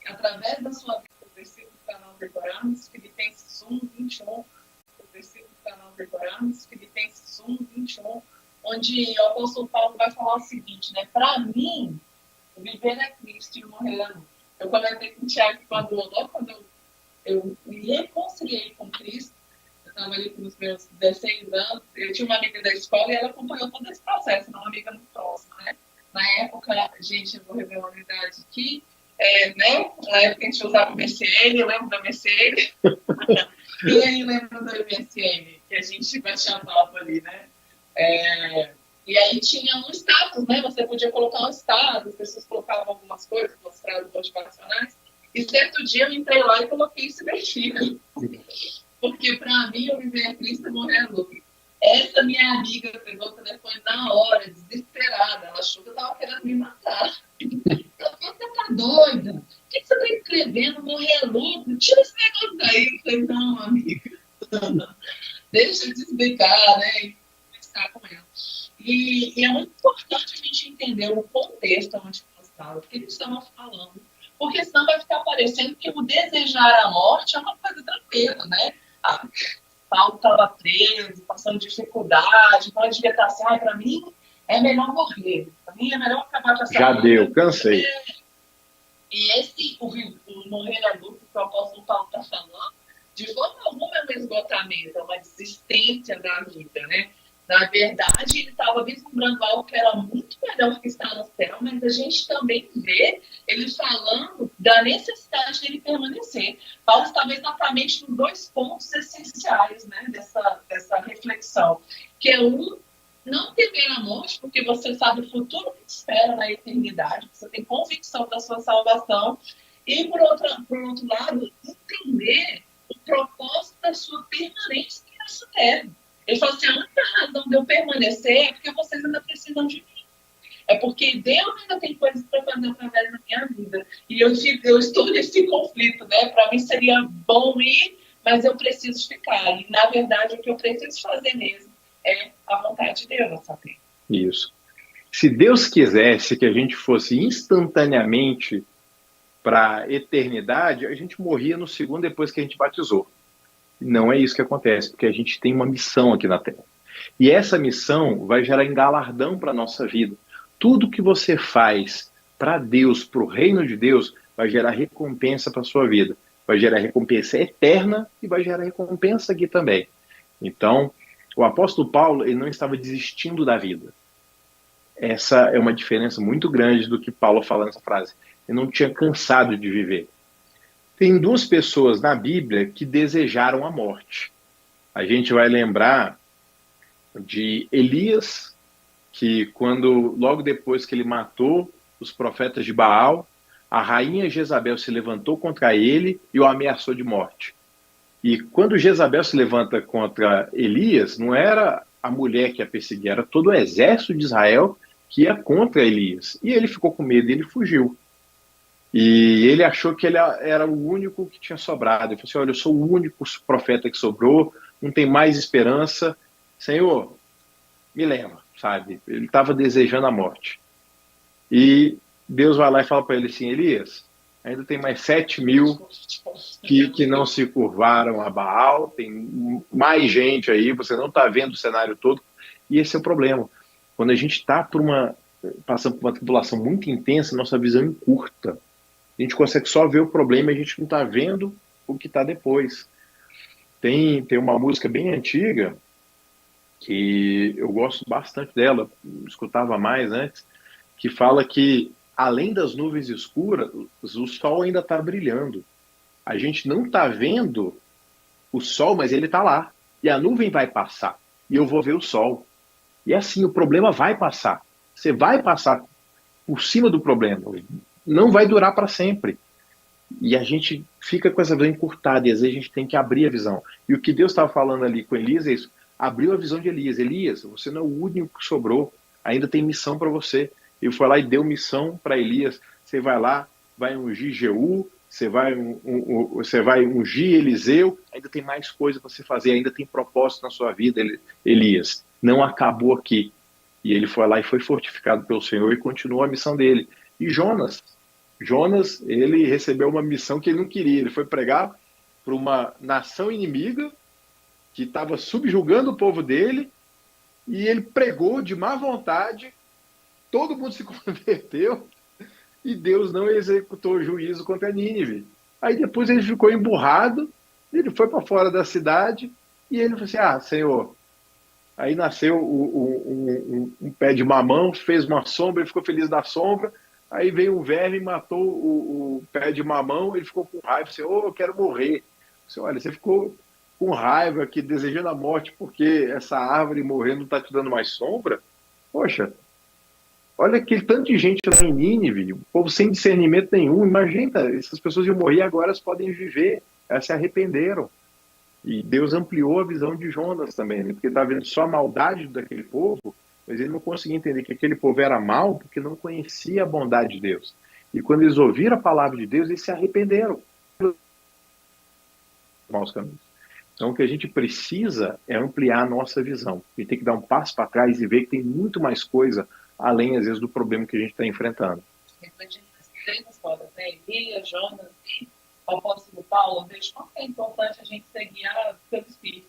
S2: através da sua vida, o versículo para nós decorarmos, Filipenses 1, 21, o versículo para nós decorarmos, Filipenses 1, 21, onde o apóstolo Paulo vai falar o seguinte, né? Para mim, viver é Cristo e morrer é lucro. Eu comentei com o Tiago que quando eu me reconciliei com Cristo, eu estava ali com os meus 16 anos, eu tinha uma amiga da escola e ela acompanhou todo esse processo, uma amiga muito próxima, né? Na época, gente, eu vou revelar uma idade aqui, né? Na época a gente usava o MSN, eu lembro do MSN. E aí lembro do MSN, que a gente batia papo ali, né? E aí tinha um status, né? Você podia colocar um status, as pessoas colocavam algumas coisas, mostravam motivacionais. E certo dia eu entrei lá e coloquei esse versículo. Porque para mim eu viver a Cristo e morrer a lucro. Essa minha amiga pegou o telefone na hora, desesperada. Ela achou que eu estava querendo me matar. Ela falou, você tá doida? O que você está escrevendo? Morrer a lucro? Tira esse negócio daí. Eu falei, não, amiga. Deixa eu te explicar, né? E conversar com ela. E é muito importante a gente entender o contexto onde nós estávamos, o que eles estavam falando. Porque senão vai ficar parecendo que o desejar a morte é uma coisa tranquila, né? Paulo estava preso, passando dificuldade, então ele devia estar assim, para mim é melhor morrer, para mim é melhor acabar com essa
S1: Já
S2: vida.
S1: deu, cansei.
S2: E o morrer na luta que o apóstolo Paulo está falando, de forma alguma é um esgotamento, é uma desistência da vida, né? Na verdade, ele estava vislumbrando algo que era muito melhor que estar no céu, mas a gente também vê ele falando da necessidade de ele permanecer. Paulo estava exatamente nos dois pontos essenciais, né, dessa reflexão, que é não temer a morte, porque você sabe o futuro que te espera na eternidade, você tem convicção da sua salvação, e, por outro lado, entender o propósito da sua permanência nessa terra. Ele falou assim, a única razão de eu permanecer é porque vocês ainda precisam de mim. É porque Deus ainda tem coisas para fazer através da minha vida. E eu estou nesse conflito, né? Para mim seria bom ir, mas eu preciso ficar. E, na verdade, o que eu preciso fazer mesmo é a vontade de Deus, sabe?
S1: Isso. Se Deus quisesse que a gente fosse instantaneamente para a eternidade, a gente morria no segundo depois que a gente batizou. Não é isso que acontece, porque a gente tem uma missão aqui na Terra. E essa missão vai gerar galardão para a nossa vida. Tudo que você faz para Deus, para o reino de Deus, vai gerar recompensa para a sua vida. Vai gerar recompensa eterna e vai gerar recompensa aqui também. Então, o apóstolo Paulo ele não estava desistindo da vida. Essa é uma diferença muito grande do que Paulo fala nessa frase. Ele não tinha cansado de viver. Tem duas pessoas na Bíblia que desejaram a morte. A gente vai lembrar de Elias, que logo depois que ele matou os profetas de Baal, a rainha Jezabel se levantou contra ele e o ameaçou de morte. E quando Jezabel se levanta contra Elias, não era a mulher que a perseguia, era todo o exército de Israel que ia contra Elias. E ele ficou com medo e ele fugiu. E ele achou que ele era o único que tinha sobrado. Ele falou assim, olha, eu sou o único profeta que sobrou, não tem mais esperança. Senhor, me leva, sabe? Ele estava desejando a morte. E Deus vai lá e fala para ele assim, Elias, ainda tem mais 7.000 que não se curvaram a Baal, tem mais gente aí, você não está vendo o cenário todo, e esse é o problema. Quando a gente está passando por uma tribulação muito intensa, nossa visão encurta. A gente consegue só ver o problema e a gente não está vendo o que está depois. Tem uma música bem antiga que eu gosto bastante dela, escutava mais antes, que fala que além das nuvens escuras, o sol ainda está brilhando. A gente não está vendo o sol, mas ele está lá. E a nuvem vai passar. E eu vou ver o sol. E assim, o problema vai passar. Você vai passar por cima do problema. Não vai durar para sempre. E a gente fica com essa visão encurtada. E às vezes a gente tem que abrir a visão. E o que Deus estava falando ali com Elias é isso. Abriu a visão de Elias. Elias, você não é o único que sobrou. Ainda tem missão para você. Ele foi lá e deu missão para Elias. Você vai lá, vai ungir Jeú, você vai ungir Eliseu, ainda tem mais coisa para você fazer, ainda tem propósito na sua vida, Elias. Não acabou aqui. E ele foi lá e foi fortificado pelo Senhor e continuou a missão dele. E Jonas, ele recebeu uma missão que ele não queria. Ele foi pregar para uma nação inimiga que estava subjugando o povo dele, e ele pregou de má vontade, todo mundo se converteu, e Deus não executou juízo contra Nínive. Aí depois ele ficou emburrado, ele foi para fora da cidade, e ele falou assim, Senhor, aí nasceu um pé de mamão, fez uma sombra, ele ficou feliz da sombra, aí veio um verme e matou o pé de mamão, ele ficou com raiva, Senhor, eu quero morrer. Olha, você ficou com raiva aqui, desejando a morte, porque essa árvore morrendo não está te dando mais sombra? Poxa, olha aquele tanto de gente lá em Nínive, o povo sem discernimento nenhum. Imagina, essas pessoas iam morrer, agora elas podem viver. Elas se arrependeram. E Deus ampliou a visão de Jonas também, né? Porque estava vendo só a maldade daquele povo, mas ele não conseguia entender que aquele povo era mau porque não conhecia a bondade de Deus. E quando eles ouviram a palavra de Deus, eles se arrependeram. Maus caminhos. Então, o que a gente precisa é ampliar a nossa visão. A gente tem que dar um passo para trás e ver que tem muito mais coisa além, às vezes, do problema que a gente está enfrentando.
S2: Refletindo nas três histórias, né? Elias, Jonas e o apóstolo Paulo, eu vejo quanto é importante a gente ser guiado pelo Espírito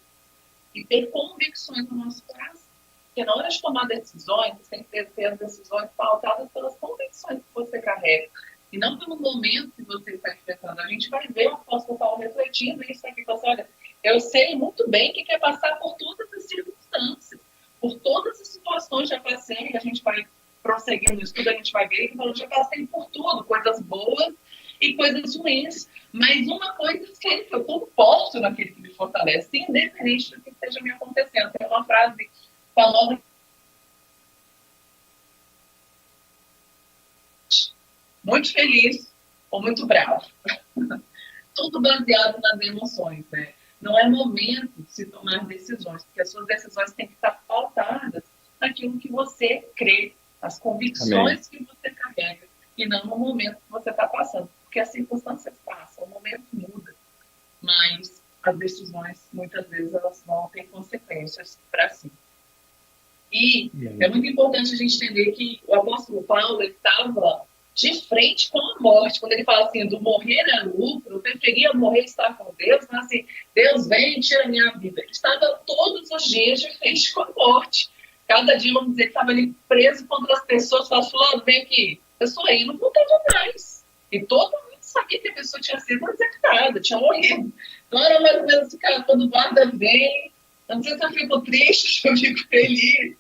S2: e ter convicções no nosso coração. Porque na hora de tomar decisões, você tem que ter as decisões pautadas pelas convicções que você carrega. E não pelo momento que você está enfrentando. A gente vai ver o apóstolo Paulo refletindo isso aqui, falando, olha, eu sei muito bem que quer passar por todas as circunstâncias, por todas as situações já passei, que a gente vai prosseguir no estudo, a gente vai ver que já passei por tudo, coisas boas e coisas ruins. Mas uma coisa é que eu estou posto naquele que me fortalece, independente do que esteja me acontecendo. Tem uma frase famosa, muito feliz ou muito bravo. Tudo baseado nas emoções, né? Não é momento de se tomar decisões, porque as suas decisões têm que estar pautadas naquilo que você crê, as convicções Amém. Que você carrega, e não no momento que você está passando. Porque as circunstâncias passam, o momento muda, mas as decisões, muitas vezes, elas vão ter consequências para si. E é muito importante a gente entender que o apóstolo Paulo estava de frente com a morte. Quando ele fala assim, do morrer é lucro, eu preferia morrer e estar com Deus, mas assim, Deus vem e tira a minha vida. Ele estava todos os dias de frente com a morte. Cada dia, vamos dizer, que estava ali preso contra as pessoas, falando, fulano, vem aqui. Eu sou aí, não voltava mais. E todo mundo sabia que a pessoa tinha sido executada, tinha morrido. Então era mais ou menos assim, cara, quando o guarda vem, não sei se eu fico triste, se eu fico feliz.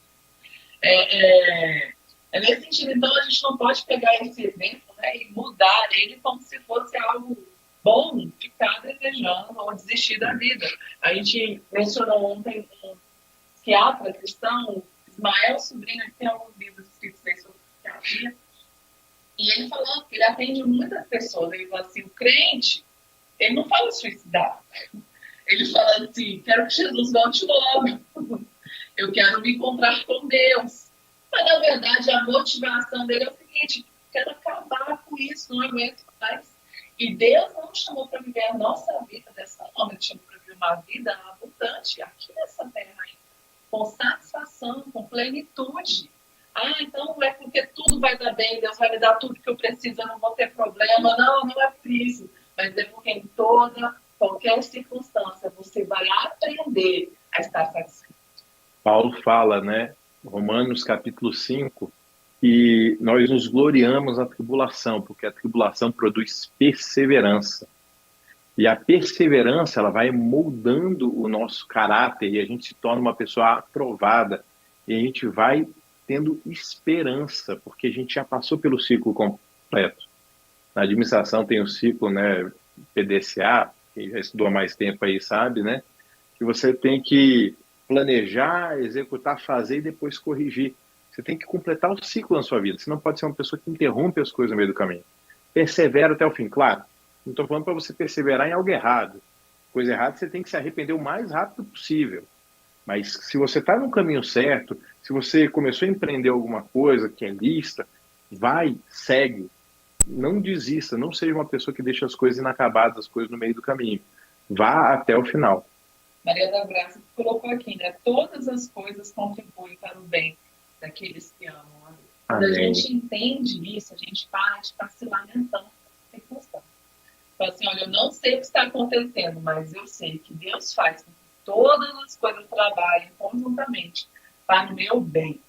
S2: É nesse sentido, então, a gente não pode pegar esse exemplo, né, e mudar ele como se fosse algo bom, ficar desejando ou desistir da vida. A gente mencionou ontem um psiquiatra cristão, Ismael Sobrinho, que tem alguns livros escritos aí sobre psiquiatria, e ele falou que ele atende muitas pessoas. Ele fala assim, o crente, ele não fala suicidar. Ele fala assim, quero que Jesus volte logo. Eu quero me encontrar com Deus. Mas, na verdade, a motivação dele é o seguinte, quero acabar com isso, não aguento mais. E Deus não nos chamou para viver a nossa vida dessa forma, Ele chamou para viver uma vida abundante aqui nessa terra, com satisfação, com plenitude. Então é porque tudo vai dar bem, Deus vai me dar tudo que eu preciso, eu não vou ter problema. Não é por isso. Mas é porque em qualquer circunstância, você vai aprender a estar satisfeito.
S1: Paulo fala, né? Romanos capítulo 5, e nós nos gloriamos na tribulação, porque a tribulação produz perseverança. E a perseverança, ela vai moldando o nosso caráter e a gente se torna uma pessoa aprovada. E a gente vai tendo esperança, porque a gente já passou pelo ciclo completo. Na administração tem o ciclo, né, PDCA, quem já estudou há mais tempo aí sabe, né, que você tem que planejar, executar, fazer e depois corrigir. Você tem que completar o ciclo na sua vida. Você não pode ser uma pessoa que interrompe as coisas no meio do caminho. Persevera até o fim, claro. Não estou falando para você perseverar em algo errado. Coisa errada, você tem que se arrepender o mais rápido possível. Mas se você está no caminho certo, se você começou a empreender alguma coisa que é lista, vai, segue. Não desista, não seja uma pessoa que deixa as coisas inacabadas, as coisas no meio do caminho. Vá até o final.
S2: Maria da Graça colocou aqui, né? Todas as coisas contribuem para o bem daqueles que amam a Deus. Quando a gente entende isso, a gente para de ficar se lamentando com circunstâncias. Fala assim, olha, eu não sei o que está acontecendo, mas eu sei que Deus faz com que todas as coisas trabalhem conjuntamente para o meu bem.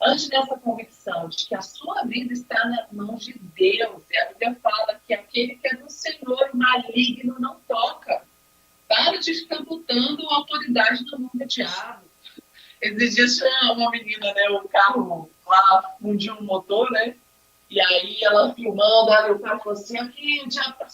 S2: Ande nessa convicção de que a sua vida está nas mãos de Deus. E a Bíblia fala que aquele que é do Senhor, maligno, não toca. Para de ficar botando autoridade no nome do diabo. Esses dias tinha uma menina, né? O carro lá fundiu um motor, né? E aí ela filmando, aí o cara falou assim, aqui o diabo tá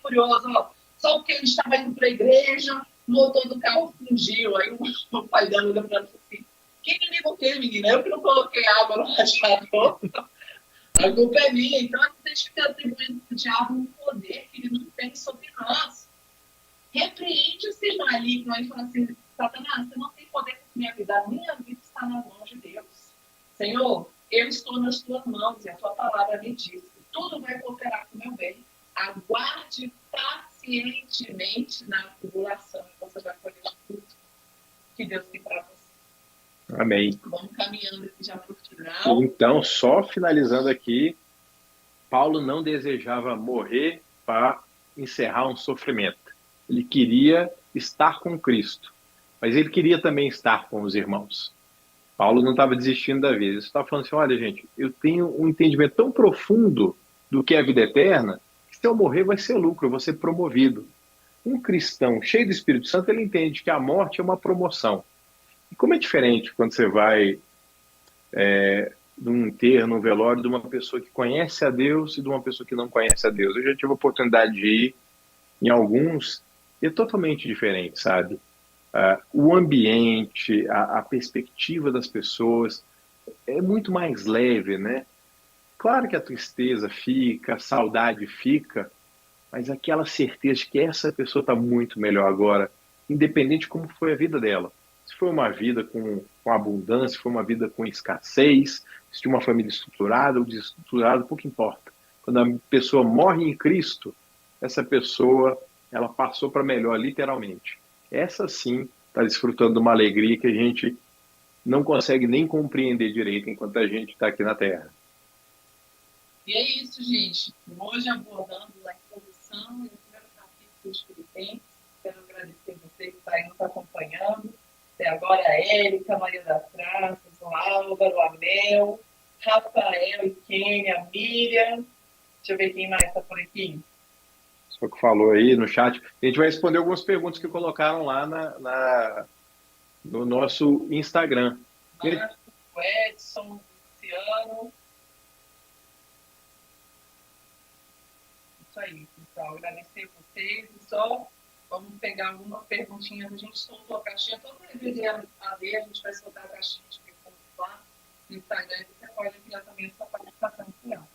S2: furioso, ó. Só porque a gente estava indo para a igreja, o motor do carro fundiu. Aí o pai dela olhou para ela e falou assim, quem me liga o quê, menina? Eu que não coloquei água no radiador. A culpa é minha. Então a gente fica atribuindo para o diabo um poder que ele não tem sobre nós. Repreende esse maligno e fala assim, Satanás, você não tem poder sobre minha vida. A minha vida está nas mãos de Deus. Senhor, eu estou nas tuas mãos e a tua palavra me diz que tudo vai cooperar para o meu bem. Aguarde pacientemente na tribulação e você vai colher tudo que Deus tem para você.
S1: Amém.
S2: Vamos caminhando aqui já para o final.
S1: Então, só finalizando aqui, Paulo não desejava morrer para encerrar um sofrimento. Ele queria estar com Cristo, mas ele queria também estar com os irmãos. Paulo não estava desistindo da vida. Ele estava falando assim, olha, gente, eu tenho um entendimento tão profundo do que é a vida eterna, que se eu morrer vai ser lucro, eu vou ser promovido. Um cristão cheio do Espírito Santo, ele entende que a morte é uma promoção. E como é diferente quando você vai num enterro, num velório, de uma pessoa que conhece a Deus e de uma pessoa que não conhece a Deus. Eu já tive a oportunidade de ir em alguns, e é totalmente diferente, sabe? O ambiente, a perspectiva das pessoas é muito mais leve, né? Claro que a tristeza fica, a saudade fica, mas aquela certeza de que essa pessoa está muito melhor agora, independente de como foi a vida dela. Se foi uma vida com abundância, se foi uma vida com escassez, se de uma família estruturada ou desestruturada, pouco importa. Quando a pessoa morre em Cristo, essa pessoa ela passou para melhor, literalmente. Essa sim está desfrutando de uma alegria que a gente não consegue nem compreender direito enquanto a gente está aqui na Terra.
S2: E é isso, gente. Hoje abordando a introdução e o primeiro capítulo dos Filipenses. Quero agradecer você que está aí nos acompanhando. Até agora a Érica, Maria das Graças, o Álvaro, o Amel, Rafael e Kênia, a Miriam. Deixa eu ver quem mais está por aqui.
S1: Só que falou aí no chat. A gente vai responder algumas perguntas que colocaram lá no nosso Instagram.
S2: Marco, Edson, Luciano. Isso aí, pessoal. Agradecer a vocês. E só vamos pegar algumas perguntinhas. A gente soltou a caixinha. Todo dia a ver, a gente vai soltar a caixinha de perguntas lá no Instagram. E você pode enviar também a sua participação no final.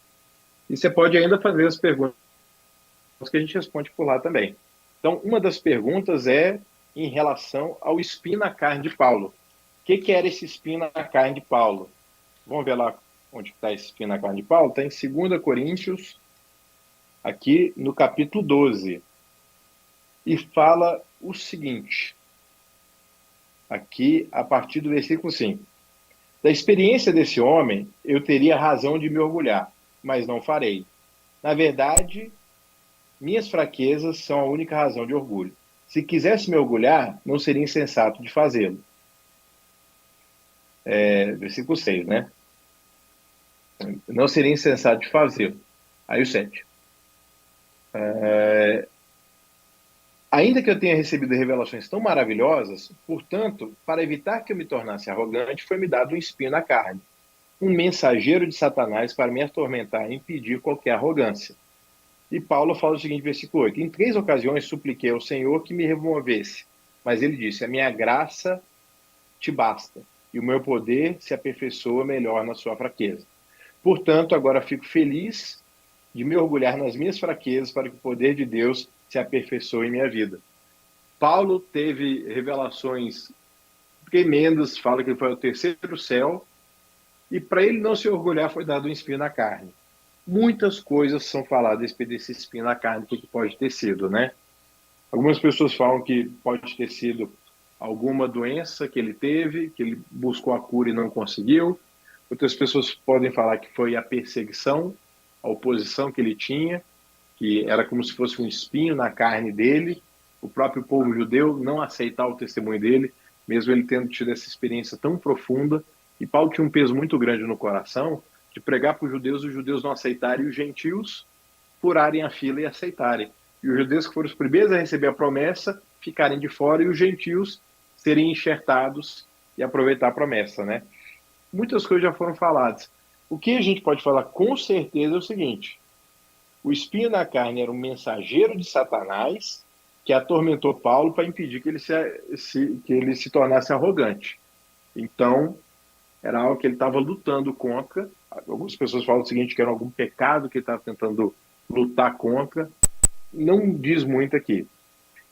S1: E você pode ainda fazer as perguntas que a gente responde por lá também. Então, uma das perguntas é em relação ao espinho na carne de Paulo. O que era esse espinho na carne de Paulo? Vamos ver lá onde está esse espinho na carne de Paulo? Está em 2 Coríntios, aqui no capítulo 12. E fala o seguinte, aqui a partir do versículo 5. Da experiência desse homem, eu teria razão de me orgulhar, mas não farei. Na verdade, minhas fraquezas são a única razão de orgulho. Se quisesse me orgulhar, não seria insensato de fazê-lo. versículo 6, né? Não seria insensato de fazê-lo. Aí o 7. Ainda que eu tenha recebido revelações tão maravilhosas, portanto, para evitar que eu me tornasse arrogante, foi-me dado um espinho na carne, um mensageiro de Satanás para me atormentar e impedir qualquer arrogância. E Paulo fala o seguinte, versículo 8: em 3 ocasiões supliquei ao Senhor que me removesse, mas ele disse: a minha graça te basta, e o meu poder se aperfeiçoa melhor na sua fraqueza. Portanto, agora fico feliz de me orgulhar nas minhas fraquezas para que o poder de Deus se aperfeiçoe em minha vida. Paulo teve revelações tremendas, fala que ele foi ao terceiro céu, e para ele não se orgulhar foi dado um espinho na carne. Muitas coisas são faladas a respeito desse espinho na carne, o que pode ter sido, né? Algumas pessoas falam que pode ter sido alguma doença que ele teve, que ele buscou a cura e não conseguiu. Outras pessoas podem falar que foi a perseguição, a oposição que ele tinha, que era como se fosse um espinho na carne dele, o próprio povo judeu não aceitar o testemunho dele, mesmo ele tendo tido essa experiência tão profunda. E Paulo tinha um peso muito grande no coração de pregar para os judeus não aceitarem, e os gentios furarem a fila e aceitarem. E os judeus que foram os primeiros a receber a promessa ficarem de fora, e os gentios serem enxertados e aproveitar a promessa, né? Muitas coisas já foram faladas. O que a gente pode falar com certeza é o seguinte: o espinho na carne era um mensageiro de Satanás que atormentou Paulo para impedir que ele se tornasse arrogante. Então, era algo que ele estava lutando contra. Algumas pessoas falam o seguinte, que era algum pecado que ele estava tentando lutar contra. Não diz muito aqui.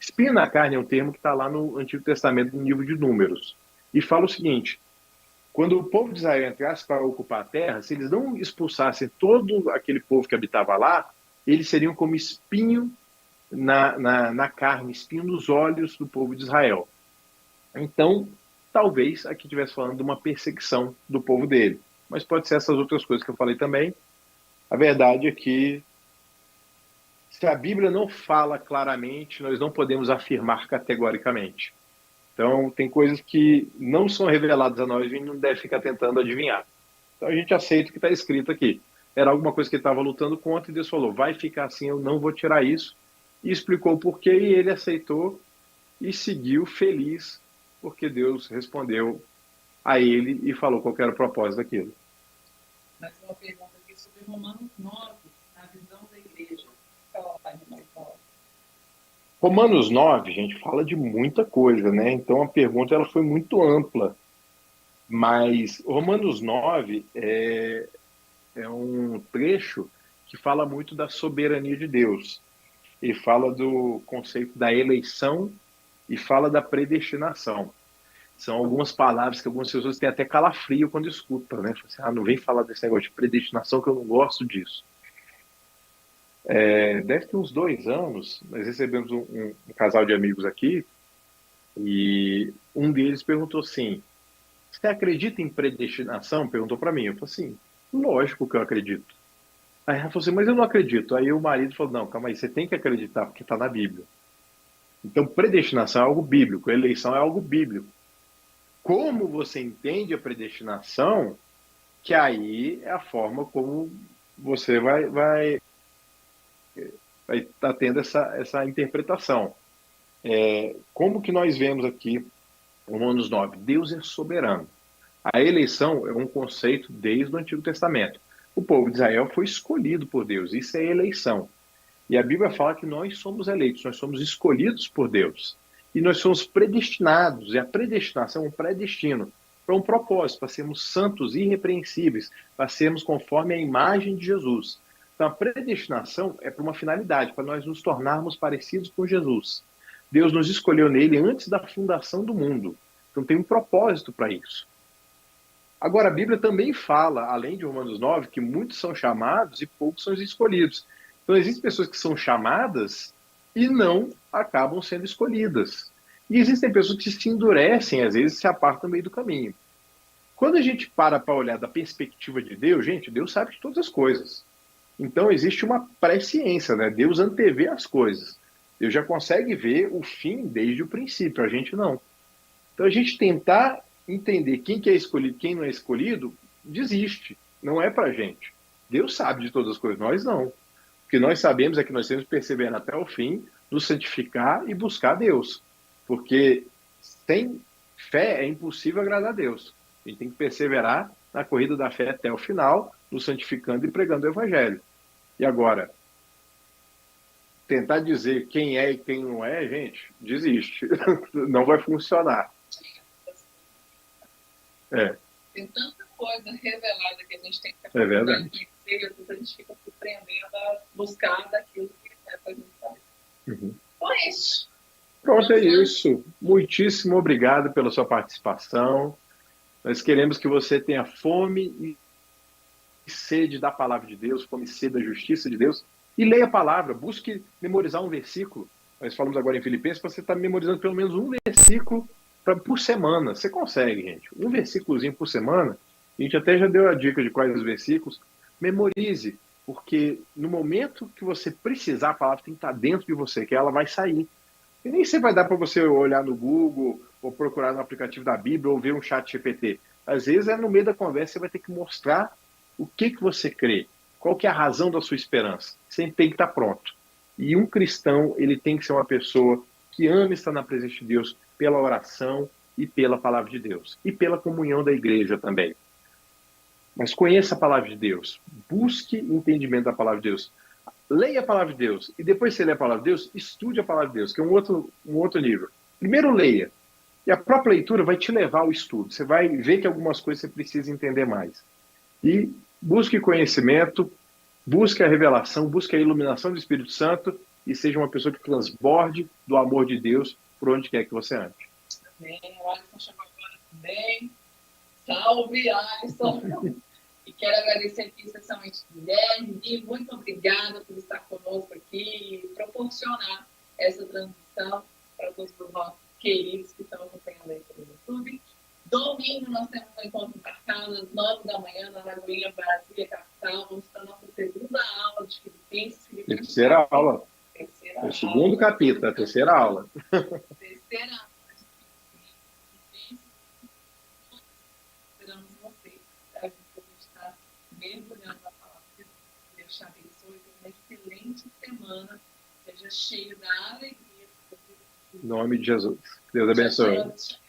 S1: Espinho na carne é um termo que está lá no Antigo Testamento, no livro de Números. E fala o seguinte: quando o povo de Israel entrasse para ocupar a terra, se eles não expulsassem todo aquele povo que habitava lá, eles seriam como espinho na carne, espinho nos olhos do povo de Israel. Então, talvez aqui estivesse falando de uma perseguição do povo dele. Mas pode ser essas outras coisas que eu falei também. A verdade é que, se a Bíblia não fala claramente, nós não podemos afirmar categoricamente. Então, tem coisas que não são reveladas a nós e a gente não deve ficar tentando adivinhar. Então, a gente aceita o que está escrito aqui. Era alguma coisa que ele estava lutando contra e Deus falou, vai ficar assim, eu não vou tirar isso. E explicou o porquê e ele aceitou e seguiu feliz, porque Deus respondeu a ele e falou qual era o propósito daquilo.
S2: Mais uma pergunta aqui sobre Romanos 9, na visão da igreja. Fala, pai, mais fala.
S1: Romanos 9, gente, fala de muita coisa, né? Então a pergunta ela foi muito ampla. Mas Romanos 9 é um trecho que fala muito da soberania de Deus. Ele fala do conceito da eleição e fala da predestinação. São algumas palavras que algumas pessoas têm até calafrio quando escutam, né? Assim, não vem falar desse negócio de predestinação que eu não gosto disso. Deve ter uns 2 anos, nós recebemos um casal de amigos aqui e um deles perguntou assim, você acredita em predestinação? Perguntou para mim. Eu falei assim, lógico que eu acredito. Aí ela falou assim, mas eu não acredito. Aí o marido falou, não, calma aí, você tem que acreditar porque está na Bíblia. Então predestinação é algo bíblico, eleição é algo bíblico. Como você entende a predestinação, que aí é a forma como você vai estar tendo essa interpretação. Como que nós vemos aqui, Romanos 9, Deus é soberano. A eleição é um conceito desde o Antigo Testamento. O povo de Israel foi escolhido por Deus, isso é eleição. E a Bíblia fala que nós somos eleitos, nós somos escolhidos por Deus. E nós somos predestinados, e a predestinação é um predestino para um propósito, para sermos santos e irrepreensíveis, para sermos conforme a imagem de Jesus. Então a predestinação é para uma finalidade, para nós nos tornarmos parecidos com Jesus. Deus nos escolheu nele antes da fundação do mundo. Então tem um propósito para isso. Agora a Bíblia também fala, além de Romanos 9, que muitos são chamados e poucos são escolhidos. Então existem pessoas que são chamadas e não acabam sendo escolhidas. E existem pessoas que se endurecem, às vezes se apartam no meio do caminho. Quando a gente para olhar da perspectiva de Deus, gente, Deus sabe de todas as coisas. Então existe uma presciência, né? Deus antevê as coisas. Deus já consegue ver o fim desde o princípio, a gente não. Então a gente tentar entender quem que é escolhido, quem não é escolhido, desiste. Não é pra gente. Deus sabe de todas as coisas, nós não. O que nós sabemos é que nós temos que perseverar até o fim, nos santificar e buscar Deus. Porque sem fé é impossível agradar a Deus. A gente tem que perseverar na corrida da fé até o final, nos santificando e pregando o Evangelho. E agora, tentar dizer quem é e quem não é, gente, desiste. Não vai funcionar. É.
S2: Tem tanta coisa revelada que a gente tem que
S1: É verdade.
S2: conhecer, às vezes a gente fica se prendendo a buscar daquilo que é para a gente saber. Então é isso.
S1: Pronto, é isso. Muitíssimo obrigado pela sua participação. Nós queremos que você tenha fome e sede da palavra de Deus, fome e sede da justiça de Deus, e leia a palavra, busque memorizar um versículo. Nós falamos agora em Filipenses, para você estar memorizando pelo menos um versículo por semana. Você consegue, gente. Um versículozinho por semana. A gente até já deu a dica de quais os versículos. Memorize, porque no momento que você precisar, a palavra tem que estar dentro de você, que ela vai sair. E nem sempre vai dar para você olhar no Google, ou procurar no aplicativo da Bíblia, ou ver um chat GPT. Às vezes, no meio da conversa, você vai ter que mostrar o que você crê, qual que é a razão da sua esperança. Sempre tem que estar pronto. E um cristão, ele tem que ser uma pessoa que ama estar na presença de Deus pela oração e pela palavra de Deus. E pela comunhão da igreja também. Mas conheça a palavra de Deus. Busque entendimento da palavra de Deus. Leia a palavra de Deus. E depois que você lê a palavra de Deus, estude a palavra de Deus, que é um outro nível. Primeiro leia. E a própria leitura vai te levar ao estudo. Você vai ver que algumas coisas você precisa entender mais. E busque conhecimento, busque a revelação, busque a iluminação do Espírito Santo e seja uma pessoa que transborde do amor de Deus por onde quer que você ande.
S2: Amém. O Alisson chegou agora também. Salve, Alisson! E quero agradecer aqui especialmente Guilherme e muito obrigada por estar conosco aqui e proporcionar essa transmissão para todos os nossos queridos que estão acompanhando aí pelo YouTube. Domingo nós temos um encontro marcado às 9 da manhã na Lagoinha Brasília Capital. Vamos para a nossa segunda aula de Filipenses.
S1: Terceira aula. O segundo capítulo, a terceira aula.
S2: Terceira aula de Filipenses. Esperamos vocês. A gente está mergulhando na palavra de Deus. Deus te abençoe. Tenha uma excelente semana. Seja cheio da alegria.
S1: Em nome de Jesus. Deus abençoe.
S2: Tchau, tchau.